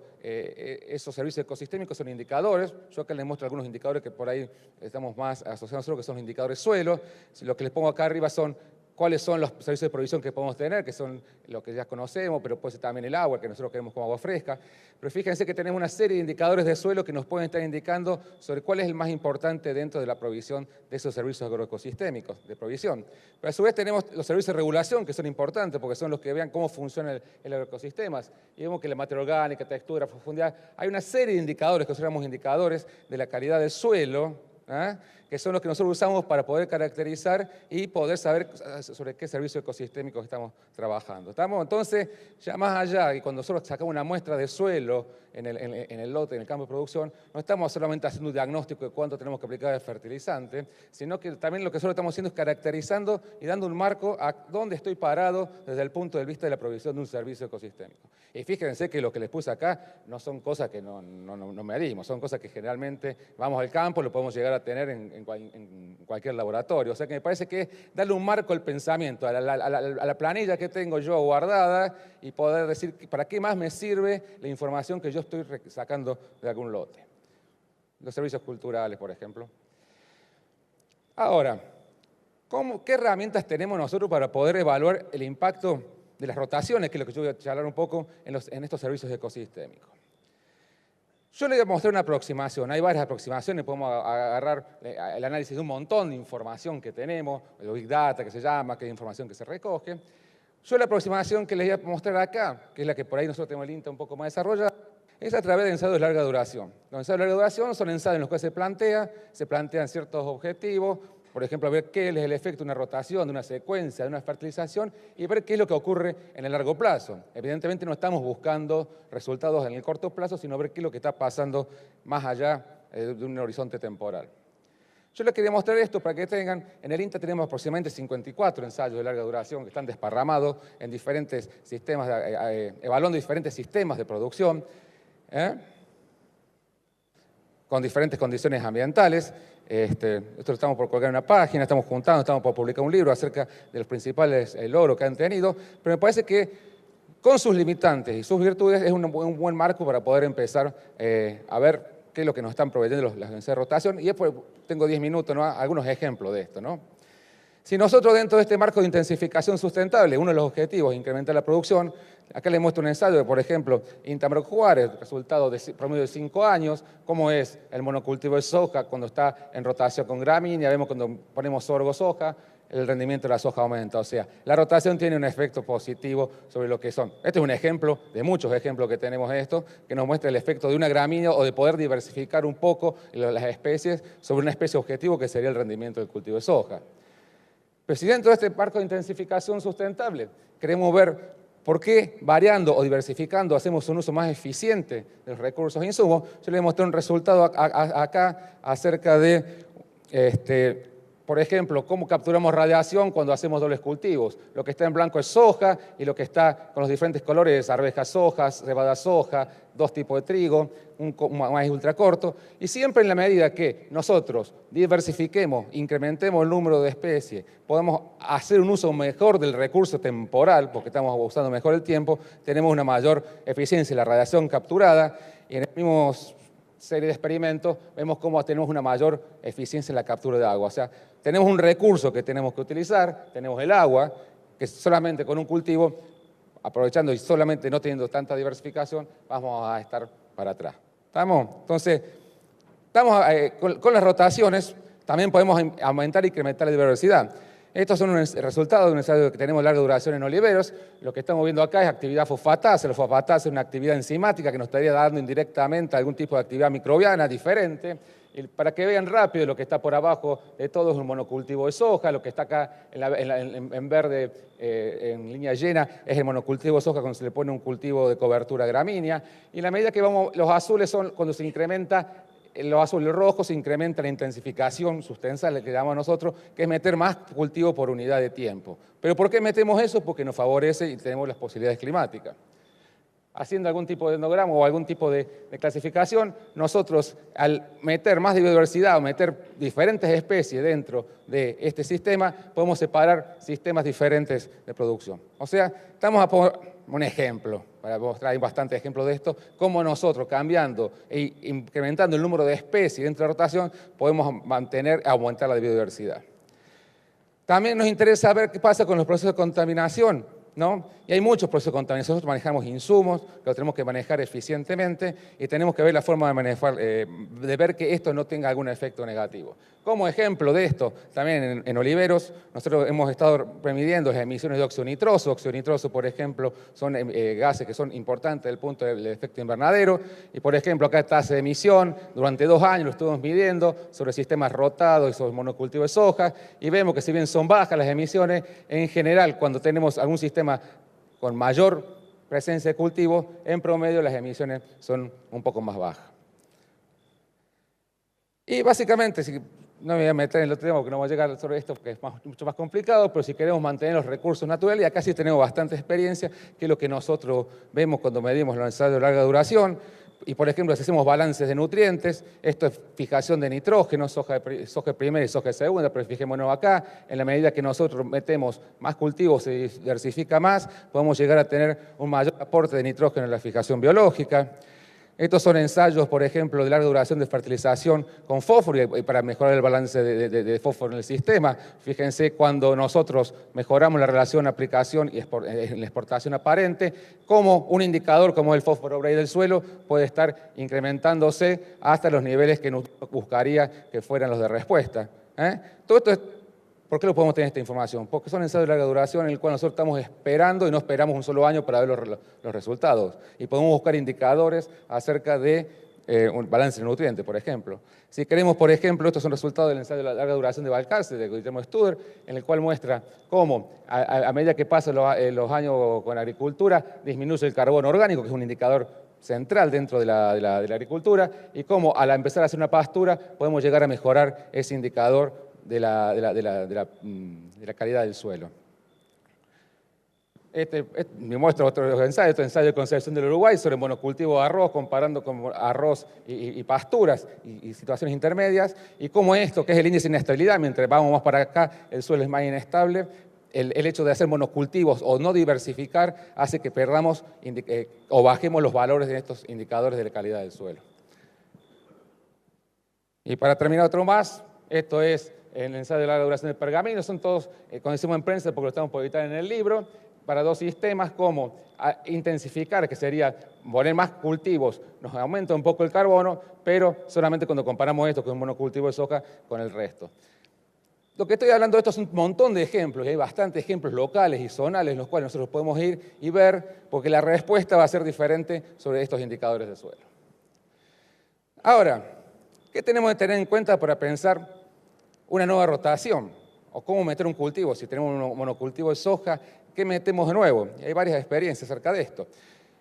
[SPEAKER 3] servicios ecosistémicos son indicadores. Yo acá les muestro algunos indicadores que por ahí estamos más asociados a nosotros, que son los indicadores suelo. Lo que les pongo acá arriba son cuáles son los servicios de provisión que podemos tener, que son los que ya conocemos, pero puede ser también el agua, que nosotros queremos como agua fresca. Pero fíjense que tenemos una serie de indicadores de suelo que nos pueden estar indicando sobre cuál es el más importante dentro de la provisión de esos servicios agroecosistémicos de provisión. Pero a su vez tenemos los servicios de regulación, que son importantes porque son los que vean cómo funciona el agroecosistema. Y vemos que la materia orgánica, textura, profundidad, hay una serie de indicadores que llamamos indicadores de la calidad del suelo, que son los que nosotros usamos para poder caracterizar y poder saber sobre qué servicios ecosistémicos estamos trabajando. Estamos entonces ya más allá, y cuando nosotros sacamos una muestra de suelo en el lote, en el campo de producción, no estamos solamente haciendo un diagnóstico de cuánto tenemos que aplicar de fertilizante, sino que también lo que nosotros estamos haciendo es caracterizando y dando un marco a dónde estoy parado desde el punto de vista de la provisión de un servicio ecosistémico. Y fíjense que lo que les puse acá no son cosas que no medimos, son cosas que generalmente vamos al campo, lo podemos llegar a tener en cualquier laboratorio. O sea que me parece que es darle un marco al pensamiento, a la planilla que tengo yo guardada y poder decir para qué más me sirve la información que yo estoy sacando de algún lote. Los servicios culturales, por ejemplo. Ahora, ¿qué herramientas tenemos nosotros para poder evaluar el impacto de las rotaciones, que es lo que yo voy a charlar un poco en estos servicios ecosistémicos? Yo les voy a mostrar una aproximación, hay varias aproximaciones, podemos agarrar el análisis de un montón de información que tenemos, el Big Data que se llama, que es información que se recoge. Yo la aproximación que les voy a mostrar acá, que es la que por ahí nosotros tenemos el INTA un poco más desarrollada, es a través de ensayos de larga duración. Los ensayos de larga duración son ensayos en los cuales se plantean ciertos objetivos, por ejemplo, ver qué es el efecto de una rotación, de una secuencia, de una fertilización y ver qué es lo que ocurre en el largo plazo. Evidentemente no estamos buscando resultados en el corto plazo, sino ver qué es lo que está pasando más allá de un horizonte temporal. Yo les quería mostrar esto para que tengan, en el INTA tenemos aproximadamente 54 ensayos de larga duración que están desparramados en diferentes sistemas, evaluando diferentes sistemas de producción, con diferentes condiciones ambientales. Esto lo estamos por colgar en una página, estamos juntando, estamos por publicar un libro acerca de los principales logros que han tenido, pero me parece que con sus limitantes y sus virtudes es un buen marco para poder empezar a ver qué es lo que nos están proveyendo las agencias de rotación. Y después tengo 10 minutos, ¿no? Algunos ejemplos de esto, ¿no? Si nosotros dentro de este marco de intensificación sustentable, uno de los objetivos es incrementar la producción, acá les muestro un ensayo de, por ejemplo, Intamar Juárez, resultado de promedio de 5 años, cómo es el monocultivo de soja cuando está en rotación con gramínea, vemos cuando ponemos sorgo soja, el rendimiento de la soja aumenta. O sea, la rotación tiene un efecto positivo sobre lo que son. Este es un ejemplo de muchos ejemplos que tenemos de esto, que nos muestra el efecto de una gramínea o de poder diversificar un poco las especies sobre una especie objetivo que sería el rendimiento del cultivo de soja. Pero si dentro de este marco de intensificación sustentable queremos ver por qué variando o diversificando hacemos un uso más eficiente de los recursos e insumos, yo les mostré un resultado acá acerca de, por ejemplo, cómo capturamos radiación cuando hacemos dobles cultivos. Lo que está en blanco es soja y lo que está con los diferentes colores es arvejas sojas, cebada soja, 2 tipos de trigo, un maíz ultracorto. Y siempre en la medida que nosotros diversifiquemos, incrementemos el número de especies, podemos hacer un uso mejor del recurso temporal, porque estamos usando mejor el tiempo, tenemos una mayor eficiencia en la radiación capturada y en el mismo serie de experimentos vemos cómo tenemos una mayor eficiencia en la captura de agua. O sea, tenemos un recurso que tenemos que utilizar, tenemos el agua, que solamente con un cultivo, aprovechando y solamente no teniendo tanta diversificación, vamos a estar para atrás. ¿Estamos? Entonces, con las rotaciones también podemos aumentar y incrementar la diversidad. Estos son resultados de un ensayo que tenemos larga duración en oliveros. Lo que estamos viendo acá es actividad fosfatasa. La fosfatasa es una actividad enzimática que nos estaría dando indirectamente algún tipo de actividad microbiana diferente. Y para que vean rápido, lo que está por abajo de todo es un monocultivo de soja, lo que está acá en verde, en línea llena, es el monocultivo de soja cuando se le pone un cultivo de cobertura gramínea. Y en la medida que vamos, los azules son cuando se incrementa, los azules rojos se incrementa la intensificación sustancial, que llamamos nosotros, que es meter más cultivo por unidad de tiempo. ¿Pero por qué metemos eso? Porque nos favorece y tenemos las posibilidades climáticas. Haciendo algún tipo de etnograma o algún tipo de clasificación, nosotros al meter más biodiversidad o meter diferentes especies dentro de este sistema, podemos separar sistemas diferentes de producción. O sea, estamos a poner un ejemplo, para mostrar, hay bastantes ejemplos de esto, cómo nosotros cambiando e incrementando el número de especies dentro de la rotación, podemos aumentar la biodiversidad. También nos interesa ver qué pasa con los procesos de contaminación, ¿no? Y hay muchos procesos de contaminación. Nosotros manejamos insumos, que los tenemos que manejar eficientemente y tenemos que ver la forma de manejar, de ver que esto no tenga algún efecto negativo. Como ejemplo de esto, también en oliveros, nosotros hemos estado midiendo las emisiones de óxido nitroso. Óxido nitroso, por ejemplo, son gases que son importantes desde el punto del efecto invernadero. Y, por ejemplo, acá tasa de emisión, durante 2 años lo estuvimos midiendo sobre sistemas rotados y sobre monocultivo de soja. Y vemos que si bien son bajas las emisiones, en general, cuando tenemos algún sistema con mayor presencia de cultivo, en promedio las emisiones son un poco más bajas. Y básicamente, no me voy a meter en el otro tema porque no voy a llegar sobre esto porque es mucho más complicado, pero si queremos mantener los recursos naturales, y acá sí tenemos bastante experiencia, que es lo que nosotros vemos cuando medimos los ensayos de larga duración. Y, por ejemplo, si hacemos balances de nutrientes, esto es fijación de nitrógeno, soja primera y soja segunda, pero fijémonos acá, en la medida que nosotros metemos más cultivos, se diversifica más, podemos llegar a tener un mayor aporte de nitrógeno en la fijación biológica. Estos son ensayos, por ejemplo, de larga duración de fertilización con fósforo y para mejorar el balance de fósforo en el sistema. Fíjense cuando nosotros mejoramos la relación aplicación y en la exportación aparente, como un indicador como el fósforo Bray del suelo puede estar incrementándose hasta los niveles que nos buscaría que fueran los de respuesta. Todo esto es, ¿por qué lo podemos tener esta información? Porque son ensayos de larga duración en el cual nosotros estamos esperando y no esperamos un solo año para ver los resultados. Y podemos buscar indicadores acerca de un balance de nutrientes, por ejemplo. Si queremos, por ejemplo, estos son resultados del ensayo de larga duración de Balcarce, de Guillermo Studer, en el cual muestra cómo, a medida que pasan los años con agricultura, disminuye el carbono orgánico, que es un indicador central dentro de la agricultura, y cómo al empezar a hacer una pastura podemos llegar a mejorar ese indicador de la calidad del suelo. Me muestro otro ensayo de Concepción del Uruguay sobre monocultivo de arroz, comparando con arroz y pasturas y situaciones intermedias, y cómo esto, que es el índice de inestabilidad, mientras vamos más para acá, el suelo es más inestable. El hecho de hacer monocultivos o no diversificar hace que perdamos o bajemos los valores de estos indicadores de la calidad del suelo. Y para terminar otro más, esto es el ensayo de larga duración del pergamino, son todos, como decimos en prensa porque lo estamos por editar en el libro, para dos sistemas como intensificar, que sería poner más cultivos, nos aumenta un poco el carbono, pero solamente cuando comparamos esto con un monocultivo de soja con el resto. Lo que estoy hablando de esto es un montón de ejemplos, y hay bastantes ejemplos locales y zonales en los cuales nosotros podemos ir y ver, porque la respuesta va a ser diferente sobre estos indicadores de suelo. Ahora, ¿qué tenemos que tener en cuenta para pensar una nueva rotación? ¿O cómo meter un cultivo? Si tenemos un monocultivo de soja, ¿qué metemos de nuevo? Y hay varias experiencias acerca de esto.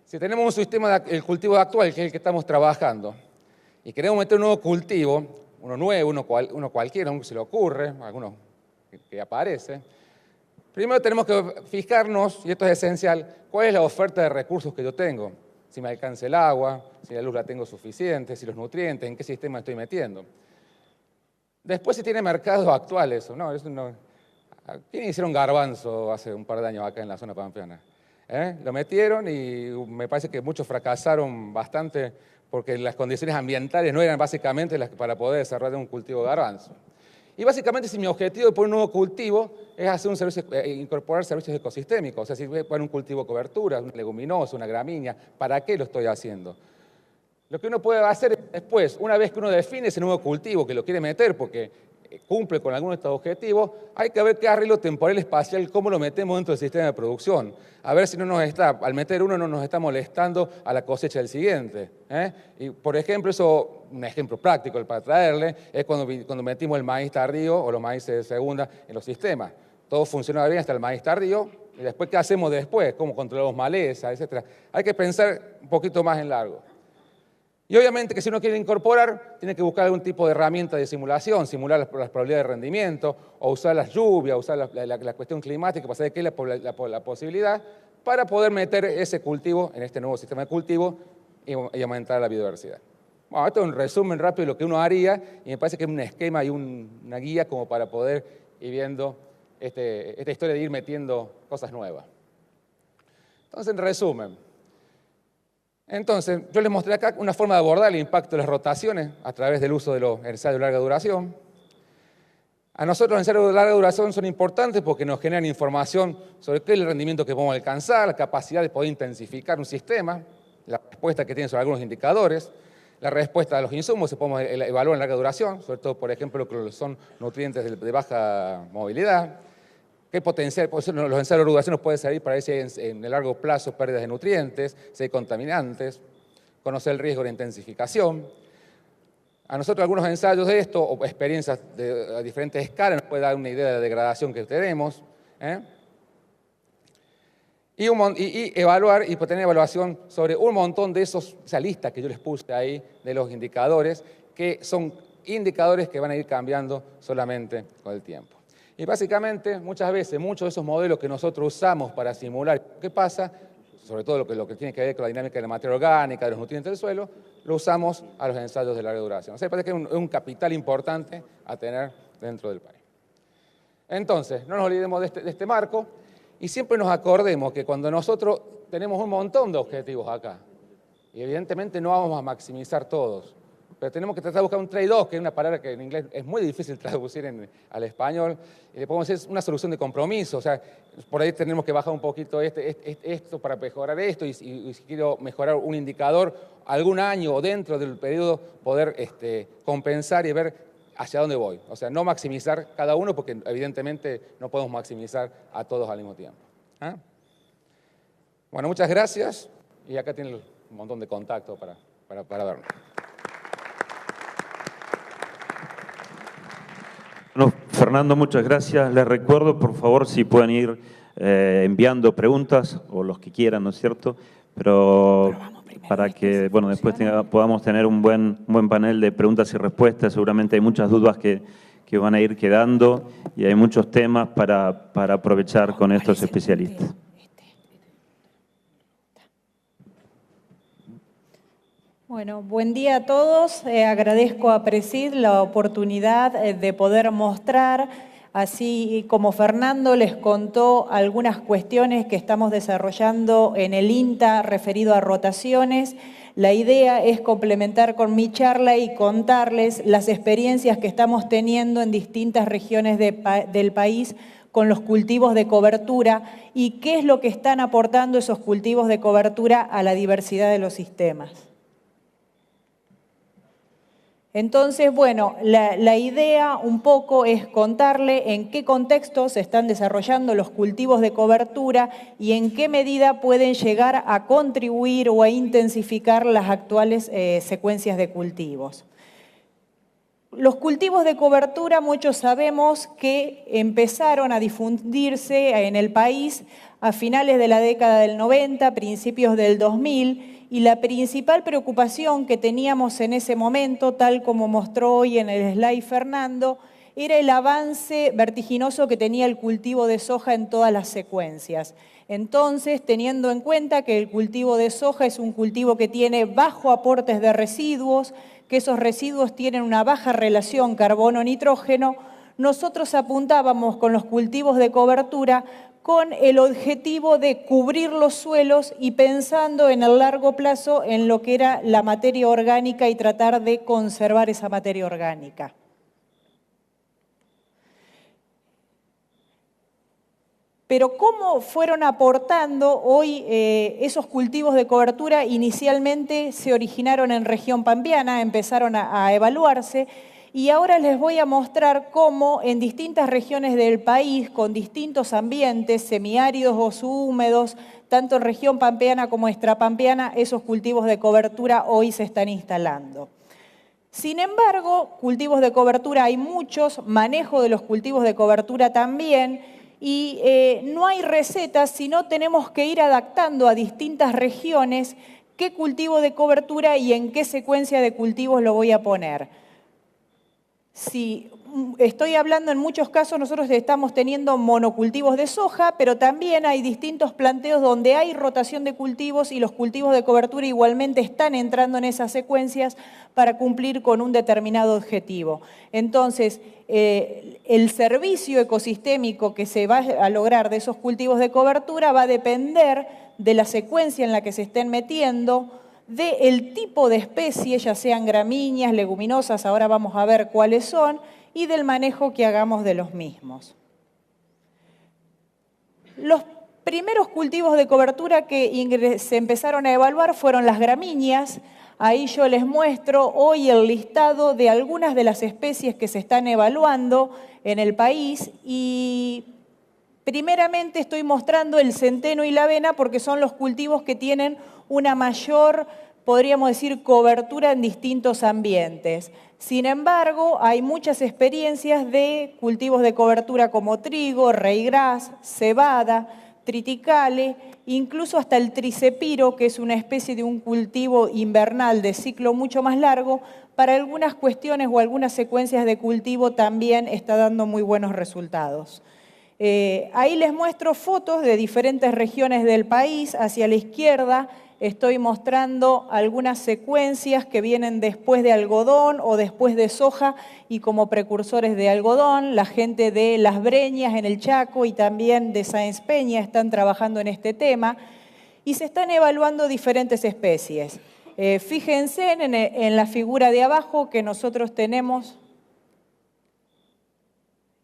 [SPEAKER 3] Si tenemos un sistema, el cultivo actual, que es el que estamos trabajando, y queremos meter un nuevo cultivo, uno nuevo, uno cualquiera, uno que se le ocurre, alguno que aparece, primero tenemos que fijarnos, y esto es esencial, cuál es la oferta de recursos que yo tengo. Si me alcanza el agua, si la luz la tengo suficiente, si los nutrientes, en qué sistema estoy metiendo. Después, si tiene mercados actuales o no. ¿Quiénes hicieron garbanzo hace un par de años acá en la zona pampeana? Lo metieron y me parece que muchos fracasaron bastante porque las condiciones ambientales no eran básicamente las para poder desarrollar un cultivo de garbanzo. Y básicamente, si mi objetivo de poner un nuevo cultivo es hacer un servicio, incorporar servicios ecosistémicos, o sea, si voy a poner un cultivo de cobertura, una leguminosa, una gramínea, ¿para qué lo estoy haciendo? Lo que uno puede hacer después, una vez que uno define ese nuevo cultivo que lo quiere meter porque cumple con alguno de estos objetivos, hay que ver qué arreglo temporal espacial, cómo lo metemos dentro del sistema de producción. A ver si no nos está, al meter uno no nos está molestando a la cosecha del siguiente. Y por ejemplo, un ejemplo práctico para traerle, es cuando metimos el maíz tardío o los maíces de segunda en los sistemas. Todo funcionaba bien hasta el maíz tardío, y después, ¿qué hacemos después? ¿Cómo controlamos maleza, etcétera? Hay que pensar un poquito más en largo. Y obviamente que si uno quiere incorporar, tiene que buscar algún tipo de herramienta de simulación, simular las probabilidades de rendimiento, o usar las lluvias, usar la cuestión climática, para saber qué es la posibilidad, para poder meter ese cultivo en este nuevo sistema de cultivo y aumentar la biodiversidad. Bueno, esto es un resumen rápido de lo que uno haría, y me parece que es un esquema y una guía como para poder ir viendo esta historia de ir metiendo cosas nuevas. Entonces, en resumen, yo les mostré acá una forma de abordar el impacto de las rotaciones a través del uso de los ensayos de larga duración. A nosotros los ensayos de larga duración son importantes porque nos generan información sobre qué es el rendimiento que podemos alcanzar, la capacidad de poder intensificar un sistema, la respuesta que tiene sobre algunos indicadores, la respuesta a los insumos se podemos evaluar en larga duración, sobre todo, por ejemplo, que son nutrientes de baja movilidad. ¿Qué potencial? Los ensayos de duración nos pueden servir para ver si hay en el largo plazo pérdidas de nutrientes, si hay contaminantes, conocer el riesgo de intensificación. A nosotros algunos ensayos de esto, o experiencias a diferentes escalas, nos puede dar una idea de la degradación que tenemos. Y evaluar y tener evaluación sobre un montón de esa lista que yo les puse ahí de los indicadores, que son indicadores que van a ir cambiando solamente con el tiempo. Y básicamente, muchas veces, muchos de esos modelos que nosotros usamos para simular qué pasa, sobre todo lo que tiene que ver con la dinámica de la materia orgánica, de los nutrientes del suelo, lo usamos a los ensayos de larga duración. O sea, parece que es un capital importante a tener dentro del país. Entonces, no nos olvidemos de este marco y siempre nos acordemos que cuando nosotros tenemos un montón de objetivos acá, y evidentemente no vamos a maximizar todos, pero tenemos que tratar de buscar un trade-off, que es una palabra que en inglés es muy difícil traducir al español, y le podemos decir una solución de compromiso. O sea, por ahí tenemos que bajar un poquito esto para mejorar esto, y si quiero mejorar un indicador, algún año o dentro del periodo poder compensar y ver hacia dónde voy. O sea, no maximizar cada uno, porque evidentemente no podemos maximizar a todos al mismo tiempo. Bueno, muchas gracias, y acá tienen un montón de contactos para vernos.
[SPEAKER 1] Bueno, Fernando, muchas gracias. Les recuerdo, por favor, si pueden ir enviando preguntas, o los que quieran, ¿no es cierto? Pero para que, bueno, después podamos tener un buen panel de preguntas y respuestas. Seguramente hay muchas dudas que van a ir quedando, y hay muchos temas para aprovechar con estos especialistas.
[SPEAKER 4] Bueno, buen día a todos. Agradezco a Presid la oportunidad de poder mostrar, así como Fernando les contó algunas cuestiones que estamos desarrollando en el INTA referido a rotaciones. La idea es complementar con mi charla y contarles las experiencias que estamos teniendo en distintas regiones del país con los cultivos de cobertura y qué es lo que están aportando esos cultivos de cobertura a la diversidad de los sistemas. Entonces, bueno, la idea un poco es contarle en qué contexto se están desarrollando los cultivos de cobertura y en qué medida pueden llegar a contribuir o a intensificar las actuales secuencias de cultivos. Los cultivos de cobertura, muchos sabemos que empezaron a difundirse en el país a finales de la década del 90, principios del 2000, y la principal preocupación que teníamos en ese momento, tal como mostró hoy en el slide Fernando, era el avance vertiginoso que tenía el cultivo de soja en todas las secuencias. Entonces, teniendo en cuenta que el cultivo de soja es un cultivo que tiene bajo aportes de residuos, que esos residuos tienen una baja relación carbono-nitrógeno, nosotros apuntábamos con los cultivos de cobertura con el objetivo de cubrir los suelos y pensando en el largo plazo en lo que era la materia orgánica y tratar de conservar esa materia orgánica. Pero ¿cómo fueron aportando hoy esos cultivos de cobertura? Inicialmente se originaron en región pampeana, empezaron a evaluarse y ahora les voy a mostrar cómo en distintas regiones del país, con distintos ambientes, semiáridos o subhúmedos, tanto en región pampeana como extrapampeana, esos cultivos de cobertura hoy se están instalando. Sin embargo, cultivos de cobertura hay muchos, manejo de los cultivos de cobertura también, y no hay recetas, sino tenemos que ir adaptando a distintas regiones qué cultivo de cobertura y en qué secuencia de cultivos lo voy a poner. Si estoy hablando en muchos casos, nosotros estamos teniendo monocultivos de soja, pero también hay distintos planteos donde hay rotación de cultivos y los cultivos de cobertura igualmente están entrando en esas secuencias para cumplir con un determinado objetivo. Entonces, el servicio ecosistémico que se va a lograr de esos cultivos de cobertura va a depender de la secuencia en la que se estén metiendo, del tipo de especie, ya sean gramíneas, leguminosas, ahora vamos a ver cuáles son, y del manejo que hagamos de los mismos. Los primeros cultivos de cobertura que se empezaron a evaluar fueron las gramíneas. Ahí yo les muestro hoy el listado de algunas de las especies que se están evaluando en el país y primeramente estoy mostrando el centeno y la avena porque son los cultivos que tienen una mayor, podríamos decir, cobertura en distintos ambientes. Sin embargo, hay muchas experiencias de cultivos de cobertura como trigo, ryegrass, cebada, triticale, incluso hasta el tricepiro, que es una especie de un cultivo invernal de ciclo mucho más largo, para algunas cuestiones o algunas secuencias de cultivo también está dando muy buenos resultados. Ahí les muestro fotos de diferentes regiones del país. Hacia la izquierda estoy mostrando algunas secuencias que vienen después de algodón o después de soja y como precursores de algodón. La gente de Las Breñas en el Chaco y también de Sáenz Peña están trabajando en este tema y se están evaluando diferentes especies. Fíjense en la figura de abajo que nosotros tenemos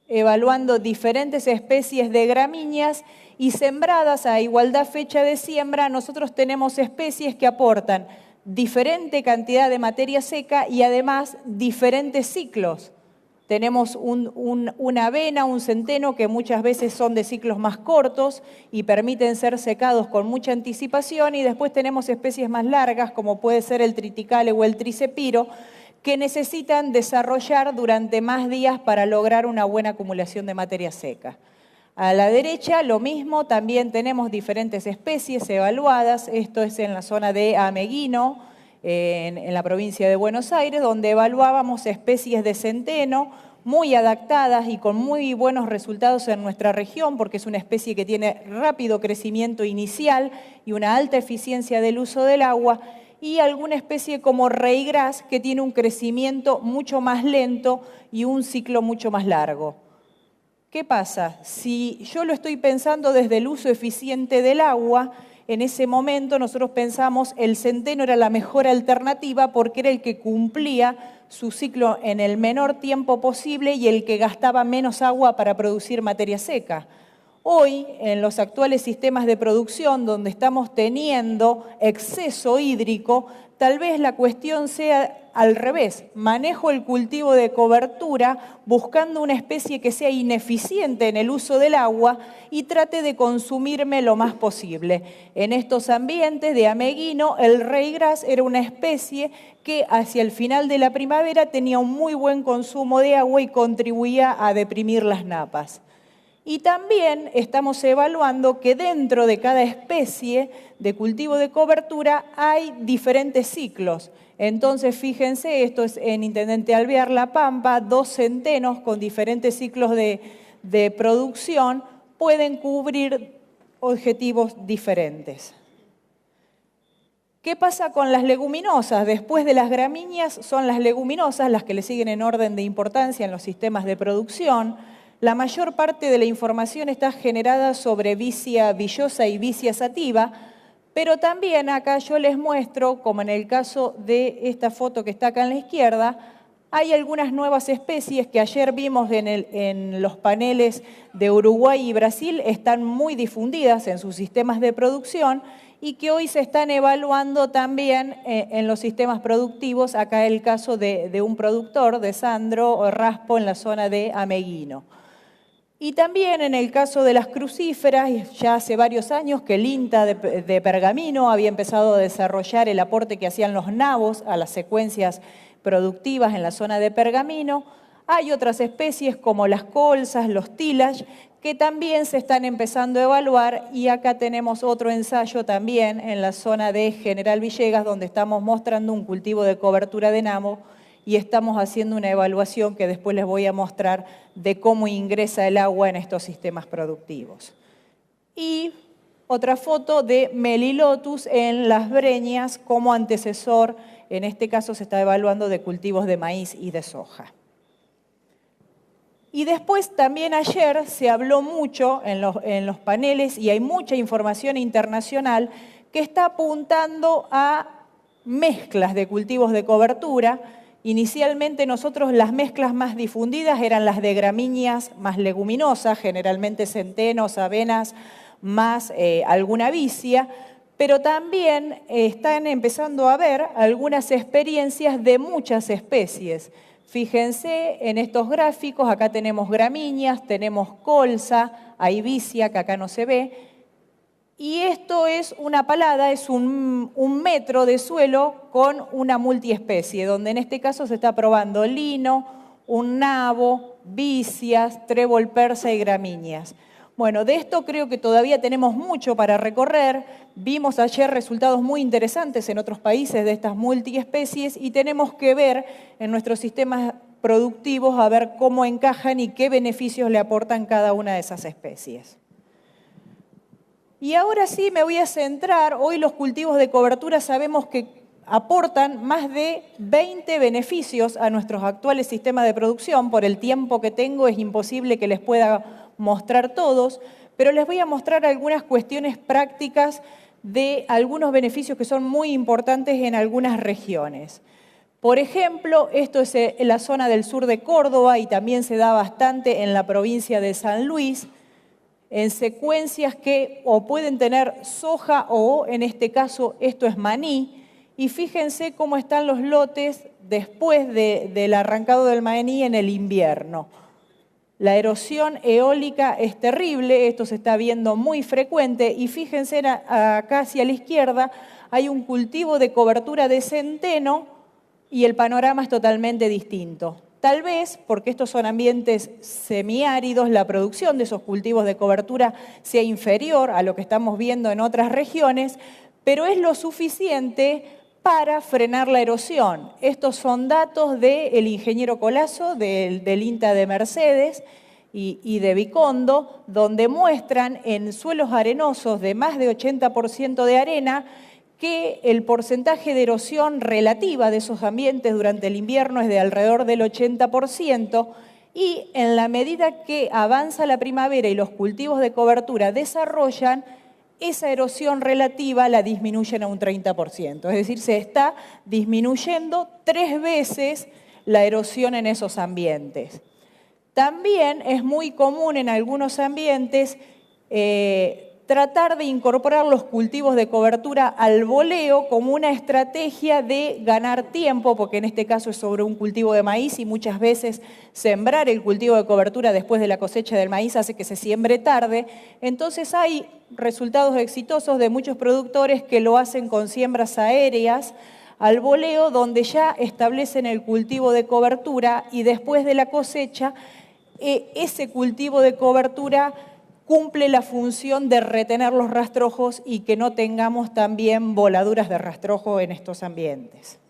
[SPEAKER 4] evaluando diferentes especies de gramíneas y sembradas a igualdad fecha de siembra, nosotros tenemos especies que aportan diferente cantidad de materia seca y además diferentes ciclos. Tenemos una avena, un centeno que muchas veces son de ciclos más cortos y permiten ser secados con mucha anticipación y después tenemos especies más largas como puede ser el triticale o el tricepiro, que necesitan desarrollar durante más días para lograr una buena acumulación de materia seca. A la derecha, lo mismo, también tenemos diferentes especies evaluadas. Esto es en la zona de Ameguino, en la provincia de Buenos Aires, donde evaluábamos especies de centeno muy adaptadas y con muy buenos resultados en nuestra región, porque es una especie que tiene rápido crecimiento inicial y una alta eficiencia del uso del agua. y alguna especie como reygras que tiene un crecimiento mucho más lento y un ciclo mucho más largo. ¿Qué pasa? Si yo lo estoy pensando desde el uso eficiente del agua, en ese momento nosotros pensamos el centeno era la mejor alternativa porque era el que cumplía su ciclo en el menor tiempo posible y el que gastaba menos agua para producir materia seca. Hoy, en los actuales sistemas de producción donde estamos teniendo exceso hídrico, tal vez la cuestión sea al revés. Manejo el cultivo de cobertura buscando una especie que sea ineficiente en el uso del agua y trate de consumirme lo más posible. En estos ambientes de ameguino, el reygras era una especie que hacia el final de la primavera tenía un muy buen consumo de agua y contribuía a deprimir las napas. Y también estamos evaluando que dentro de cada especie de cultivo de cobertura hay diferentes ciclos. Entonces, fíjense, esto es en Intendente Alvear, La Pampa, 2 centenos con diferentes ciclos de producción pueden cubrir objetivos diferentes. ¿Qué pasa con las leguminosas? Después de las gramíneas son las leguminosas las que le siguen en orden de importancia en los sistemas de producción. La mayor parte de la información está generada sobre Vicia villosa y Vicia sativa, pero también acá yo les muestro, como en el caso de esta foto que está acá en la izquierda, hay algunas nuevas especies que ayer vimos en los paneles de Uruguay y Brasil, están muy difundidas en sus sistemas de producción y que hoy se están evaluando también en los sistemas productivos, acá el caso de un productor, de Sandro Raspo, en la zona de Ameguino. Y también en el caso de las crucíferas, ya hace varios años que el INTA de Pergamino había empezado a desarrollar el aporte que hacían los nabos a las secuencias productivas en la zona de Pergamino. Hay otras especies como las colzas, los tillage, que también se están empezando a evaluar y acá tenemos otro ensayo también en la zona de General Villegas donde estamos mostrando un cultivo de cobertura de nabo y estamos haciendo una evaluación que después les voy a mostrar de cómo ingresa el agua en estos sistemas productivos. Y otra foto de Melilotus en Las Breñas como antecesor, en este caso se está evaluando de cultivos de maíz y de soja. Y después también ayer se habló mucho en los paneles y hay mucha información internacional que está apuntando a mezclas de cultivos de cobertura. Inicialmente nosotros las mezclas más difundidas eran las de gramíneas más leguminosas, generalmente centenos, avenas, más alguna vicia, pero también están empezando a haber algunas experiencias de muchas especies. Fíjense en estos gráficos, acá tenemos gramíneas, tenemos colza, hay vicia que acá no se ve, y esto es una palada, es un metro de suelo con una multiespecie, donde en este caso se está probando lino, un nabo, vicias, trébol persa y gramíneas. Bueno, de esto creo que todavía tenemos mucho para recorrer. Vimos ayer resultados muy interesantes en otros países de estas multiespecies y tenemos que ver en nuestros sistemas productivos a ver cómo encajan y qué beneficios le aportan cada una de esas especies. Y ahora sí me voy a centrar, hoy los cultivos de cobertura sabemos que aportan más de 20 beneficios a nuestros actuales sistemas de producción. Por el tiempo que tengo es imposible que les pueda mostrar todos, pero les voy a mostrar algunas cuestiones prácticas de algunos beneficios que son muy importantes en algunas regiones. Por ejemplo, esto es en la zona del sur de Córdoba y también se da bastante en la provincia de San Luis, en secuencias que o pueden tener soja o, en este caso, esto es maní. Y fíjense cómo están los lotes después del arrancado del maní en el invierno. La erosión eólica es terrible, esto se está viendo muy frecuente. Y fíjense acá hacia la izquierda hay un cultivo de cobertura de centeno y el panorama es totalmente distinto. Tal vez, porque estos son ambientes semiáridos, la producción de esos cultivos de cobertura sea inferior a lo que estamos viendo en otras regiones, pero es lo suficiente para frenar la erosión. Estos son datos del ingeniero Colazo, del INTA de Mercedes y de Vicondo, donde muestran en suelos arenosos de más de 80% de arena que el porcentaje de erosión relativa de esos ambientes durante el invierno es de alrededor del 80%, y en la medida que avanza la primavera y los cultivos de cobertura desarrollan, esa erosión relativa la disminuyen a un 30%. Es decir, se está disminuyendo 3 veces la erosión en esos ambientes. También es muy común en algunos ambientes tratar de incorporar los cultivos de cobertura al boleo como una estrategia de ganar tiempo, porque en este caso es sobre un cultivo de maíz y muchas veces sembrar el cultivo de cobertura después de la cosecha del maíz hace que se siembre tarde. Entonces hay resultados exitosos de muchos productores que lo hacen con siembras aéreas al boleo, donde ya establecen el cultivo de cobertura y después de la cosecha ese cultivo de cobertura cumple la función de retener los rastrojos y que no tengamos también voladuras de rastrojo en estos ambientes.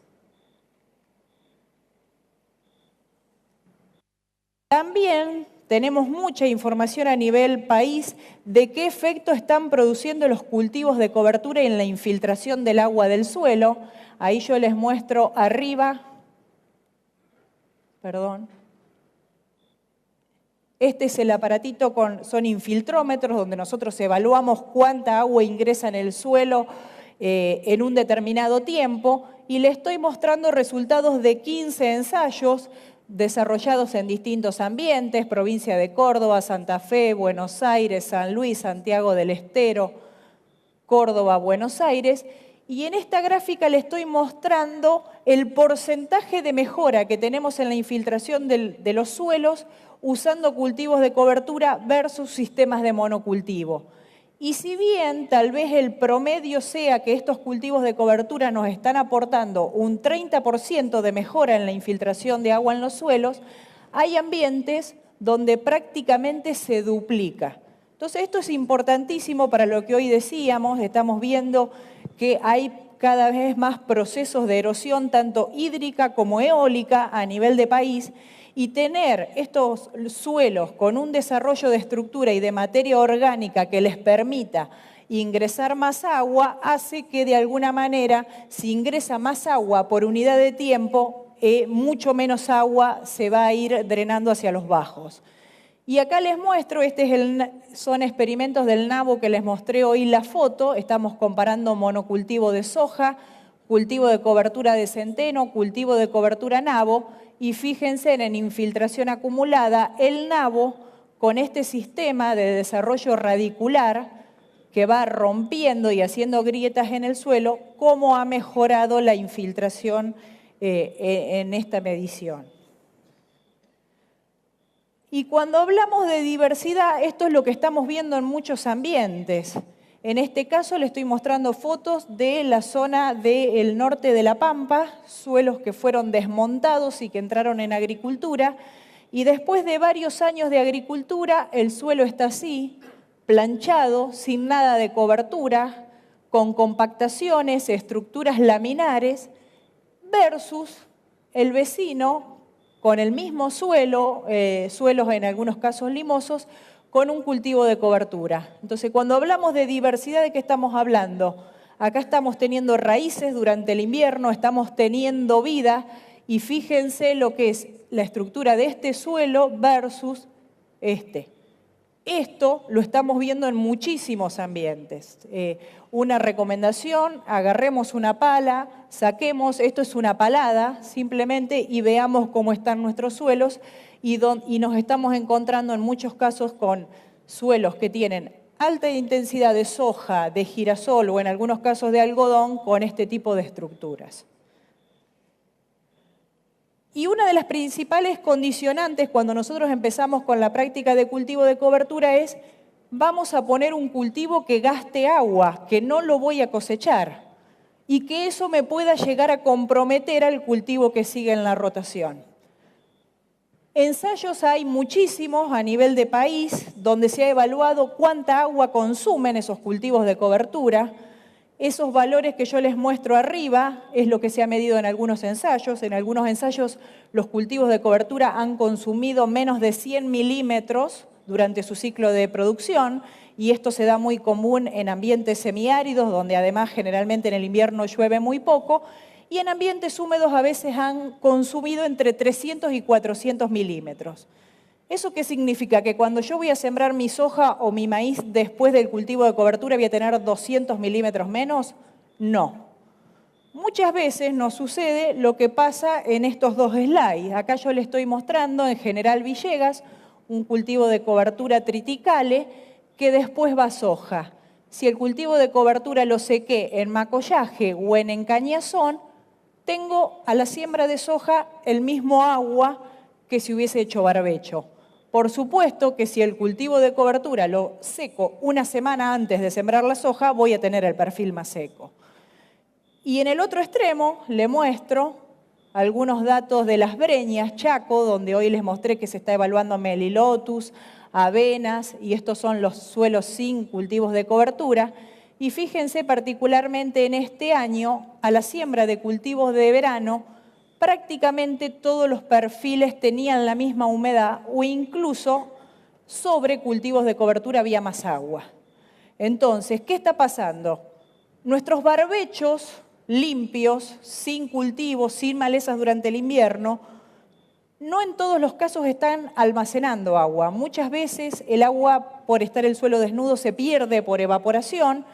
[SPEAKER 4] También tenemos mucha información a nivel país de qué efecto están produciendo los cultivos de cobertura en la infiltración del agua del suelo. Ahí yo les muestro arriba, Este es el aparatito, son infiltrómetros donde nosotros evaluamos cuánta agua ingresa en el suelo en un determinado tiempo, y le estoy mostrando resultados de 15 ensayos desarrollados en distintos ambientes: provincia de Córdoba, Santa Fe, Buenos Aires, San Luis, Santiago del Estero, Córdoba, Buenos Aires. Y en esta gráfica le estoy mostrando el porcentaje de mejora que tenemos en la infiltración de los suelos usando cultivos de cobertura versus sistemas de monocultivo. Y si bien tal vez el promedio sea que estos cultivos de cobertura nos están aportando un 30% de mejora en la infiltración de agua en los suelos, hay ambientes donde prácticamente se duplica. Entonces esto es importantísimo para lo que hoy decíamos. Estamos viendo que hay cada vez más procesos de erosión, tanto hídrica como eólica, a nivel de país, y tener estos suelos con un desarrollo de estructura y de materia orgánica que les permita ingresar más agua, hace que de alguna manera, si ingresa más agua por unidad de tiempo, mucho menos agua se va a ir drenando hacia los bajos. Y acá les muestro, son experimentos del nabo que les mostré hoy la foto. Estamos comparando monocultivo de soja, cultivo de cobertura de centeno, cultivo de cobertura nabo, y fíjense en infiltración acumulada, el nabo con este sistema de desarrollo radicular que va rompiendo y haciendo grietas en el suelo, cómo ha mejorado la infiltración en esta medición. Y cuando hablamos de diversidad, esto es lo que estamos viendo en muchos ambientes. En este caso le estoy mostrando fotos de la zona del norte de La Pampa, suelos que fueron desmontados y que entraron en agricultura. Y después de varios años de agricultura, el suelo está así, planchado, sin nada de cobertura, con compactaciones, estructuras laminares, versus el vecino con el mismo suelo, suelos en algunos casos limosos, con un cultivo de cobertura. Entonces, cuando hablamos de diversidad, ¿de qué estamos hablando? Acá estamos teniendo raíces durante el invierno, estamos teniendo vida, y fíjense lo que es la estructura de este suelo versus este. Esto lo estamos viendo en muchísimos ambientes. Una recomendación: agarremos una pala, saquemos, esto es una palada simplemente, y veamos cómo están nuestros suelos, y nos estamos encontrando en muchos casos con suelos que tienen alta intensidad de soja, de girasol o en algunos casos de algodón con este tipo de estructuras. Y una de las principales condicionantes cuando nosotros empezamos con la práctica de cultivo de cobertura es: vamos a poner un cultivo que gaste agua, que no lo voy a cosechar, y que eso me pueda llegar a comprometer al cultivo que sigue en la rotación. Ensayos hay muchísimos a nivel de país donde se ha evaluado cuánta agua consumen esos cultivos de cobertura. Esos valores que yo les muestro arriba es lo que se ha medido en algunos ensayos. En algunos ensayos los cultivos de cobertura han consumido menos de 100 milímetros durante su ciclo de producción, y esto se da muy común en ambientes semiáridos, donde además generalmente en el invierno llueve muy poco, y en ambientes húmedos a veces han consumido entre 300 y 400 milímetros. ¿Eso qué significa? ¿Que cuando yo voy a sembrar mi soja o mi maíz después del cultivo de cobertura voy a tener 200 milímetros menos? No. Muchas veces nos sucede lo que pasa en estos dos slides. Acá yo le estoy mostrando en General Villegas un cultivo de cobertura triticale que después va soja. Si el cultivo de cobertura lo sequé en macollaje o en encañazón, tengo a la siembra de soja el mismo agua que si hubiese hecho barbecho. Por supuesto que si el cultivo de cobertura lo seco una semana antes de sembrar la soja, voy a tener el perfil más seco. Y en el otro extremo le muestro algunos datos de las breñas Chaco, donde hoy les mostré que se está evaluando melilotus, avenas, y estos son los suelos sin cultivos de cobertura. Y fíjense particularmente en este año, a la siembra de cultivos de verano, prácticamente todos los perfiles tenían la misma humedad o incluso sobre cultivos de cobertura había más agua. Entonces, ¿qué está pasando? Nuestros barbechos limpios, sin cultivos, sin malezas durante el invierno, no en todos los casos están almacenando agua. Muchas veces el agua, por estar el suelo desnudo, se pierde por evaporación.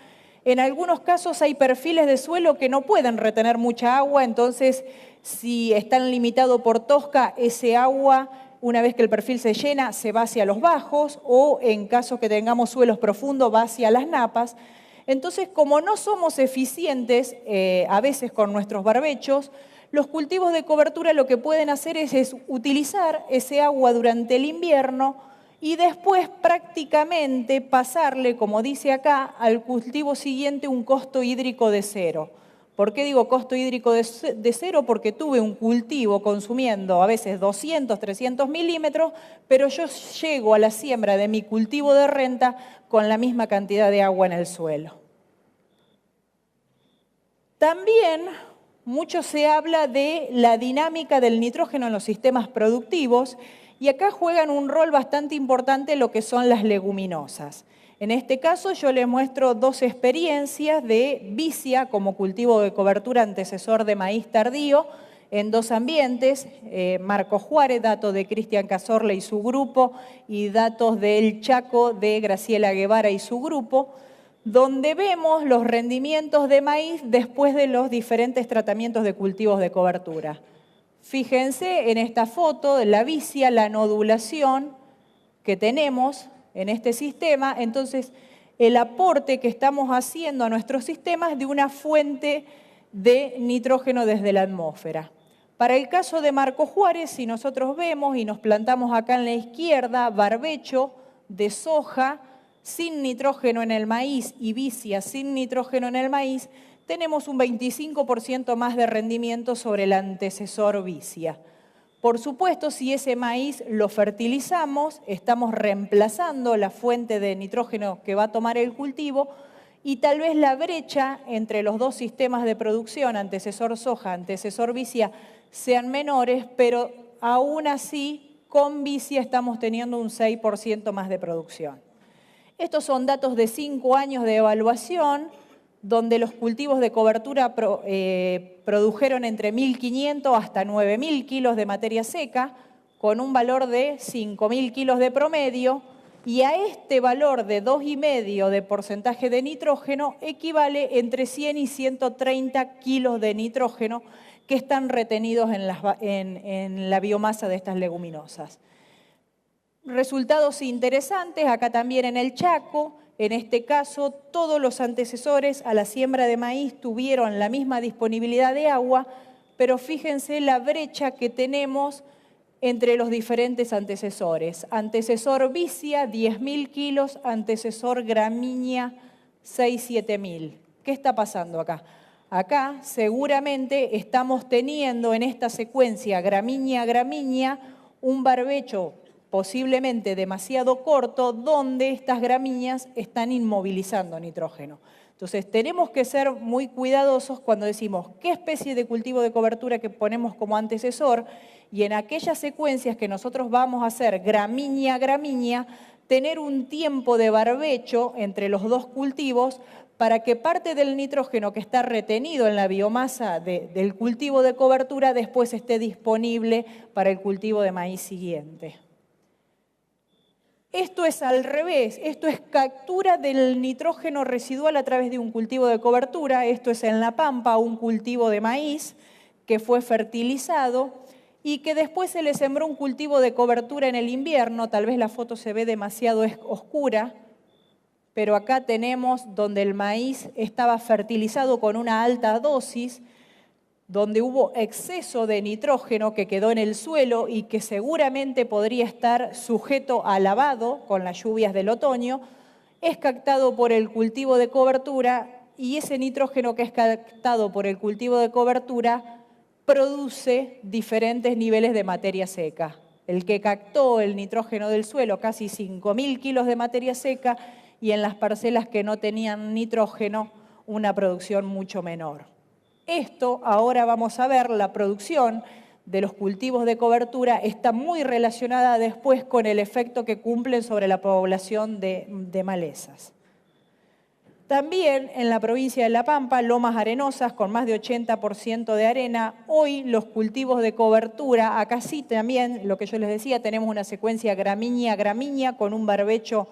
[SPEAKER 4] En algunos casos hay perfiles de suelo que no pueden retener mucha agua, entonces si están limitados por tosca, ese agua, una vez que el perfil se llena, se va hacia los bajos, o en caso que tengamos suelos profundos, va hacia las napas. Entonces, como no somos eficientes a veces con nuestros barbechos, los cultivos de cobertura lo que pueden hacer es utilizar ese agua durante el invierno y después prácticamente pasarle, como dice acá, al cultivo siguiente un costo hídrico de cero. ¿Por qué digo costo hídrico de cero? Porque tuve un cultivo consumiendo a veces 200, 300 milímetros, pero yo llego a la siembra de mi cultivo de renta con la misma cantidad de agua en el suelo. También mucho se habla de la dinámica del nitrógeno en los sistemas productivos, y acá juegan un rol bastante importante lo que son las leguminosas. En este caso yo les muestro dos experiencias de vicia como cultivo de cobertura antecesor de maíz tardío en dos ambientes, Marcos Juárez, datos de Cristian Cazorla y su grupo, y datos del Chaco de Graciela Guevara y su grupo, donde vemos los rendimientos de maíz después de los diferentes tratamientos de cultivos de cobertura. Fíjense en esta foto de la vicia, la nodulación que tenemos en este sistema. Entonces, el aporte que estamos haciendo a nuestros sistemas de una fuente de nitrógeno desde la atmósfera. Para el caso de Marcos Juárez, si nosotros vemos y nos plantamos acá en la izquierda, barbecho de soja sin nitrógeno en el maíz y vicia sin nitrógeno en el maíz, tenemos un 25% más de rendimiento sobre el antecesor vicia. Por supuesto, si ese maíz lo fertilizamos, estamos reemplazando la fuente de nitrógeno que va a tomar el cultivo, y tal vez la brecha entre los dos sistemas de producción, antecesor soja, antecesor vicia, sean menores, pero aún así con vicia estamos teniendo un 6% más de producción. Estos son datos de 5 años de evaluación, donde los cultivos de cobertura produjeron entre 1.500 hasta 9.000 kilos de materia seca, con un valor de 5.000 kilos de promedio, y a este valor de 2,5 de porcentaje de nitrógeno equivale entre 100 y 130 kilos de nitrógeno que están retenidos en la biomasa de estas leguminosas. Resultados interesantes, acá también en el Chaco. En este caso, todos los antecesores a la siembra de maíz tuvieron la misma disponibilidad de agua, pero fíjense la brecha que tenemos entre los diferentes antecesores. Antecesor vicia, 10.000 kilos, antecesor gramínea, 6.000-7.000. ¿Qué está pasando acá? Acá seguramente estamos teniendo en esta secuencia gramínea un barbecho posiblemente demasiado corto, donde estas gramíneas están inmovilizando nitrógeno. Entonces, tenemos que ser muy cuidadosos cuando decimos qué especie de cultivo de cobertura que ponemos como antecesor, y en aquellas secuencias que nosotros vamos a hacer gramínea, tener un tiempo de barbecho entre los dos cultivos para que parte del nitrógeno que está retenido en la biomasa del cultivo de cobertura después esté disponible para el cultivo de maíz siguiente. Esto es al revés, esto es captura del nitrógeno residual a través de un cultivo de cobertura, esto es en La Pampa, un cultivo de maíz que fue fertilizado y que después se le sembró un cultivo de cobertura en el invierno, tal vez la foto se ve demasiado oscura, pero acá tenemos donde el maíz estaba fertilizado con una alta dosis, donde hubo exceso de nitrógeno que quedó en el suelo y que seguramente podría estar sujeto a lavado con las lluvias del otoño, es captado por el cultivo de cobertura y ese nitrógeno que es captado por el cultivo de cobertura produce diferentes niveles de materia seca. El que captó el nitrógeno del suelo, casi 5.000 kilos de materia seca, y en las parcelas que no tenían nitrógeno, una producción mucho menor. Esto, ahora vamos a ver, la producción de los cultivos de cobertura está muy relacionada después con el efecto que cumplen sobre la población de malezas. También en la provincia de La Pampa, lomas arenosas con más de 80% de arena. Hoy los cultivos de cobertura, acá sí también, lo que yo les decía, tenemos una secuencia gramínea con un barbecho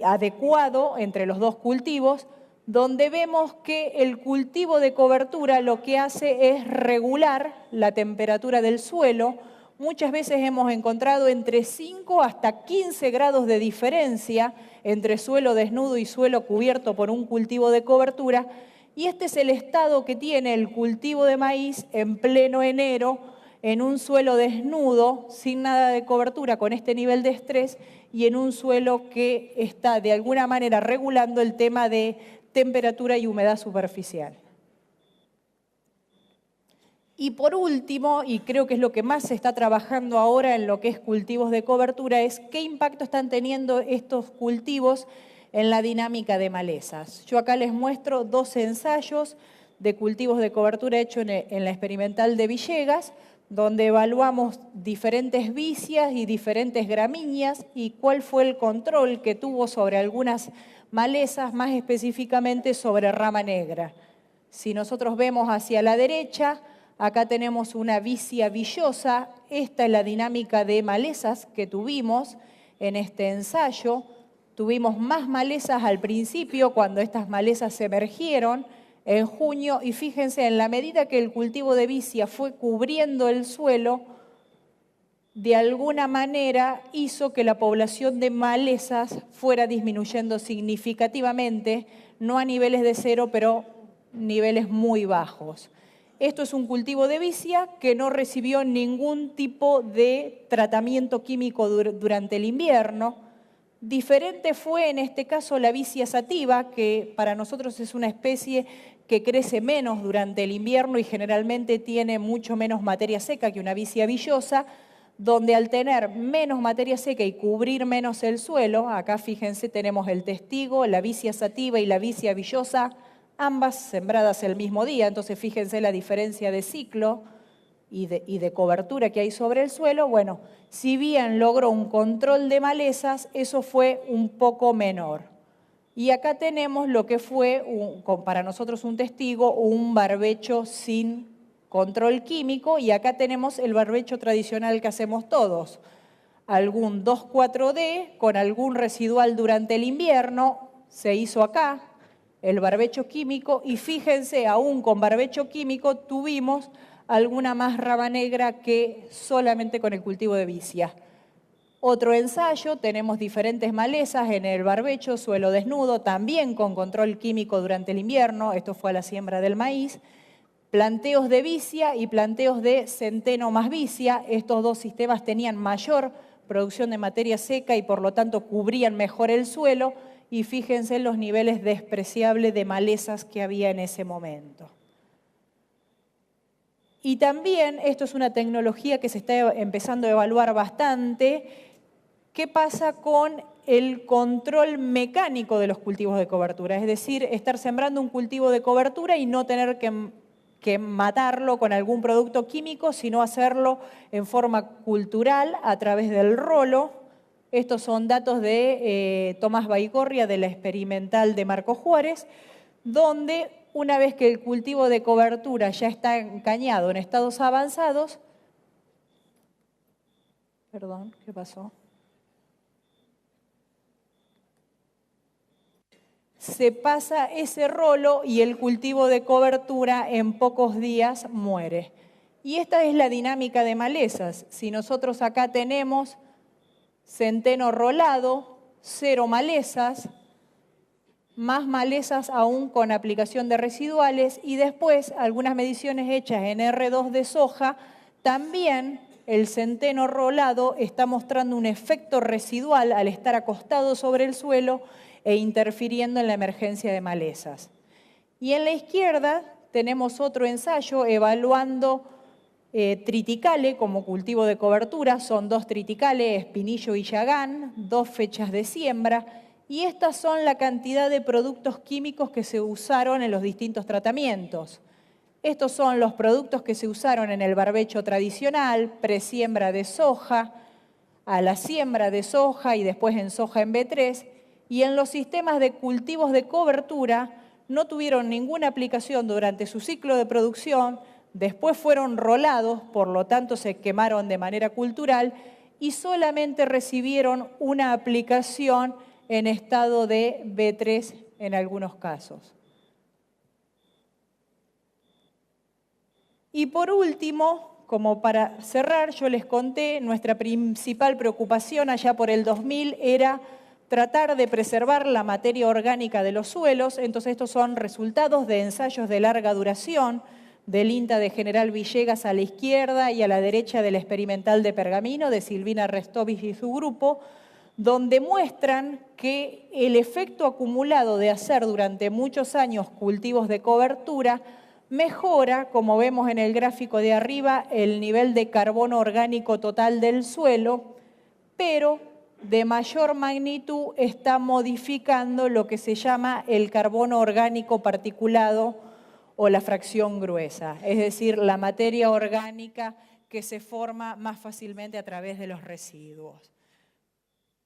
[SPEAKER 4] adecuado entre los dos cultivos, donde vemos que el cultivo de cobertura lo que hace es regular la temperatura del suelo. Muchas veces hemos encontrado entre 5 hasta 15 grados de diferencia entre suelo desnudo y suelo cubierto por un cultivo de cobertura, y este es el estado que tiene el cultivo de maíz en pleno enero, en un suelo desnudo, sin nada de cobertura, con este nivel de estrés, y en un suelo que está de alguna manera regulando el tema de temperatura y humedad superficial. Y por último, y creo que es lo que más se está trabajando ahora en lo que es cultivos de cobertura, es qué impacto están teniendo estos cultivos en la dinámica de malezas. Yo acá les muestro 2 ensayos de cultivos de cobertura hechos en la experimental de Villegas, donde evaluamos diferentes vicias y diferentes gramíneas y cuál fue el control que tuvo sobre algunas malezas, más específicamente sobre rama negra. Si nosotros vemos hacia la derecha, acá tenemos una vicia villosa. Esta es la dinámica de malezas que tuvimos en este ensayo. Tuvimos más malezas al principio, cuando estas malezas emergieron en junio, y fíjense, en la medida que el cultivo de vicia fue cubriendo el suelo, de alguna manera hizo que la población de malezas fuera disminuyendo significativamente, no a niveles de 0, pero niveles muy bajos. Esto es un cultivo de vicia que no recibió ningún tipo de tratamiento químico durante el invierno. Diferente fue en este caso la vicia sativa, que para nosotros es una especie que crece menos durante el invierno y generalmente tiene mucho menos materia seca que una vicia villosa, donde al tener menos materia seca y cubrir menos el suelo, acá fíjense tenemos el testigo, la vicia sativa y la vicia villosa, ambas sembradas el mismo día, entonces fíjense la diferencia de ciclo y de cobertura que hay sobre el suelo. Bueno, si bien logró un control de malezas, eso fue un poco menor. Y acá tenemos lo que fue, para nosotros un testigo, un barbecho sin control químico, y acá tenemos el barbecho tradicional que hacemos todos. Algún 2,4-D con algún residual durante el invierno, se hizo acá el barbecho químico, y fíjense, aún con barbecho químico tuvimos alguna más rama negra que solamente con el cultivo de vicia. Otro ensayo, tenemos diferentes malezas en el barbecho, suelo desnudo, también con control químico durante el invierno, esto fue a la siembra del maíz, planteos de vicia y planteos de centeno más vicia. Estos 2 sistemas tenían mayor producción de materia seca y por lo tanto cubrían mejor el suelo, y fíjense en los niveles despreciables de malezas que había en ese momento. Y también, esto es una tecnología que se está empezando a evaluar bastante, ¿qué pasa con el control mecánico de los cultivos de cobertura? Es decir, estar sembrando un cultivo de cobertura y no tener que matarlo con algún producto químico, sino hacerlo en forma cultural a través del rolo. Estos son datos de Tomás Baigorria de la experimental de Marco Juárez, donde una vez que el cultivo de cobertura ya está encañado en estados avanzados, perdón, ¿qué pasó? Se pasa ese rolo y el cultivo de cobertura en pocos días muere. Y esta es la dinámica de malezas. Si nosotros acá tenemos centeno rolado, 0 malezas, más malezas aún con aplicación de residuales y después algunas mediciones hechas en R2 de soja, también el centeno rolado está mostrando un efecto residual al estar acostado sobre el suelo e interfiriendo en la emergencia de malezas. Y en la izquierda tenemos otro ensayo evaluando triticale como cultivo de cobertura. Son 2 triticales, Espinillo y Yagán, 2 fechas de siembra, y estas son la cantidad de productos químicos que se usaron en los distintos tratamientos. Estos son los productos que se usaron en el barbecho tradicional, presiembra de soja, a la siembra de soja y después en soja en B3, y en los sistemas de cultivos de cobertura no tuvieron ninguna aplicación durante su ciclo de producción, después fueron rolados, por lo tanto se quemaron de manera cultural y solamente recibieron una aplicación en estado de B3 en algunos casos. Y por último, como para cerrar, yo les conté, nuestra principal preocupación allá por el 2000 era tratar de preservar la materia orgánica de los suelos. Entonces estos son resultados de ensayos de larga duración del INTA de General Villegas a la izquierda y a la derecha del experimental de Pergamino de Silvina Restovich y su grupo, donde muestran que el efecto acumulado de hacer durante muchos años cultivos de cobertura mejora, como vemos en el gráfico de arriba, el nivel de carbono orgánico total del suelo, pero de mayor magnitud está modificando lo que se llama el carbono orgánico particulado o la fracción gruesa, es decir, la materia orgánica que se forma más fácilmente a través de los residuos.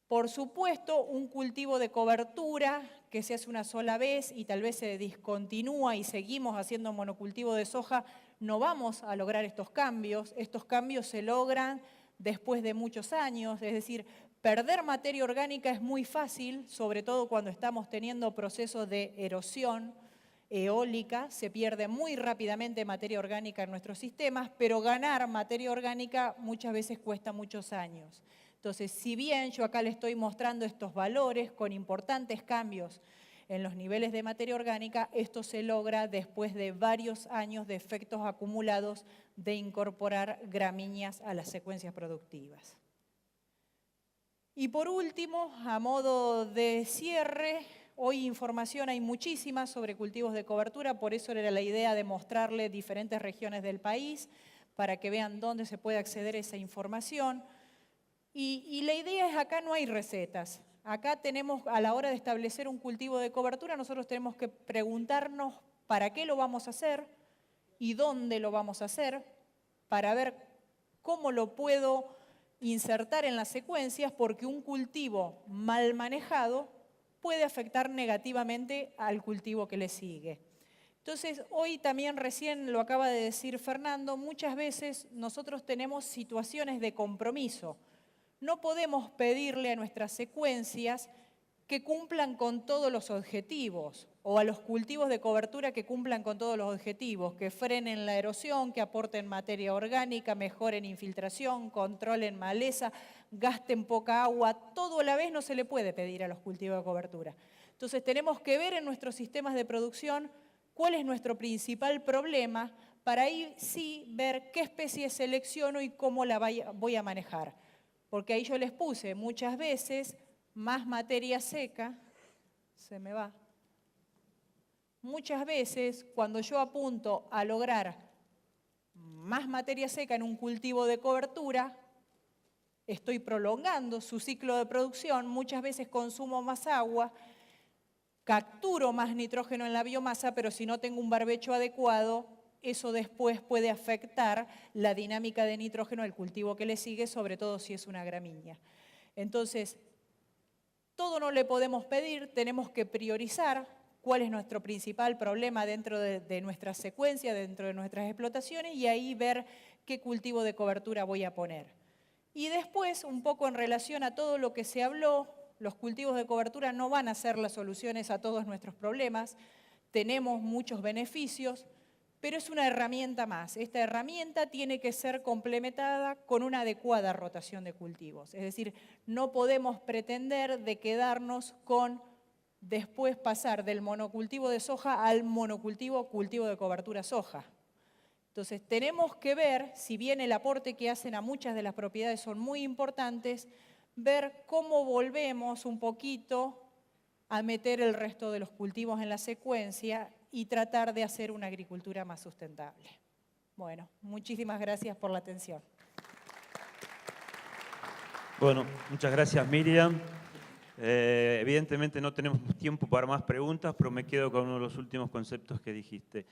[SPEAKER 4] Por supuesto, un cultivo de cobertura que se hace una sola vez y tal vez se discontinúa y seguimos haciendo monocultivo de soja, no vamos a lograr estos cambios. Estos cambios se logran después de muchos años, es decir, perder materia orgánica es muy fácil, sobre todo cuando estamos teniendo procesos de erosión eólica, se pierde muy rápidamente materia orgánica en nuestros sistemas, pero ganar materia orgánica muchas veces cuesta muchos años. Entonces, si bien yo acá le estoy mostrando estos valores con importantes cambios en los niveles de materia orgánica, esto se logra después de varios años de efectos acumulados de incorporar gramíneas a las secuencias productivas. Y por último, a modo de cierre, hoy información hay muchísima sobre cultivos de cobertura, por eso era la idea de mostrarle diferentes regiones del país para que vean dónde se puede acceder a esa información. Y la idea es, acá no hay recetas. Acá tenemos, a la hora de establecer un cultivo de cobertura, nosotros tenemos que preguntarnos para qué lo vamos a hacer y dónde lo vamos a hacer, para ver cómo lo puedo insertar en las secuencias, porque un cultivo mal manejado puede afectar negativamente al cultivo que le sigue. Entonces, hoy también recién lo acaba de decir Fernando, muchas veces nosotros tenemos situaciones de compromiso. No podemos pedirle a nuestras secuencias que cumplan con todos los objetivos o a los cultivos de cobertura que cumplan con todos los objetivos, que frenen la erosión, que aporten materia orgánica, mejoren infiltración, controlen maleza, gasten poca agua. Todo a la vez no se le puede pedir a los cultivos de cobertura. Entonces tenemos que ver en nuestros sistemas de producción cuál es nuestro principal problema para ahí sí ver qué especie selecciono y cómo la voy a manejar. Porque ahí yo les puse muchas veces más materia seca, se me va. Muchas veces cuando yo apunto a lograr más materia seca en un cultivo de cobertura, estoy prolongando su ciclo de producción, muchas veces consumo más agua, capturo más nitrógeno en la biomasa, pero si no tengo un barbecho adecuado, eso después puede afectar la dinámica de nitrógeno del cultivo que le sigue, sobre todo si es una gramínea. Entonces, todo no le podemos pedir, tenemos que priorizar cuál es nuestro principal problema dentro de nuestra secuencia, dentro de nuestras explotaciones, y ahí ver qué cultivo de cobertura voy a poner. Y después, un poco en relación a todo lo que se habló, los cultivos de cobertura no van a ser las soluciones a todos nuestros problemas, tenemos muchos beneficios, pero es una herramienta más. Esta herramienta tiene que ser complementada con una adecuada rotación de cultivos. Es decir, no podemos pretender de quedarnos con después pasar del monocultivo de soja al cultivo de cobertura soja. Entonces, tenemos que ver, si bien el aporte que hacen a muchas de las propiedades son muy importantes, ver cómo volvemos un poquito a meter el resto de los cultivos en la secuencia y tratar de hacer una agricultura más sustentable. Bueno, muchísimas gracias por la atención.
[SPEAKER 1] Bueno, muchas gracias, Miriam. Evidentemente no tenemos tiempo para más preguntas, pero me quedo con uno de los últimos conceptos que dijiste.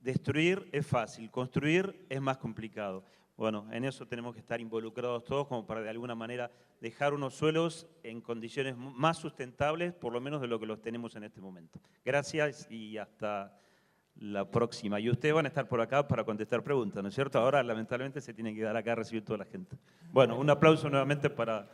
[SPEAKER 1] Destruir es fácil, construir es más complicado. Bueno, en eso tenemos que estar involucrados todos como para de alguna manera dejar unos suelos en condiciones más sustentables, por lo menos de lo que los tenemos en este momento. Gracias y hasta la próxima. Y ustedes van a estar por acá para contestar preguntas, ¿no es cierto? Ahora lamentablemente se tienen que dar acá a recibir toda la gente. Bueno, un aplauso nuevamente para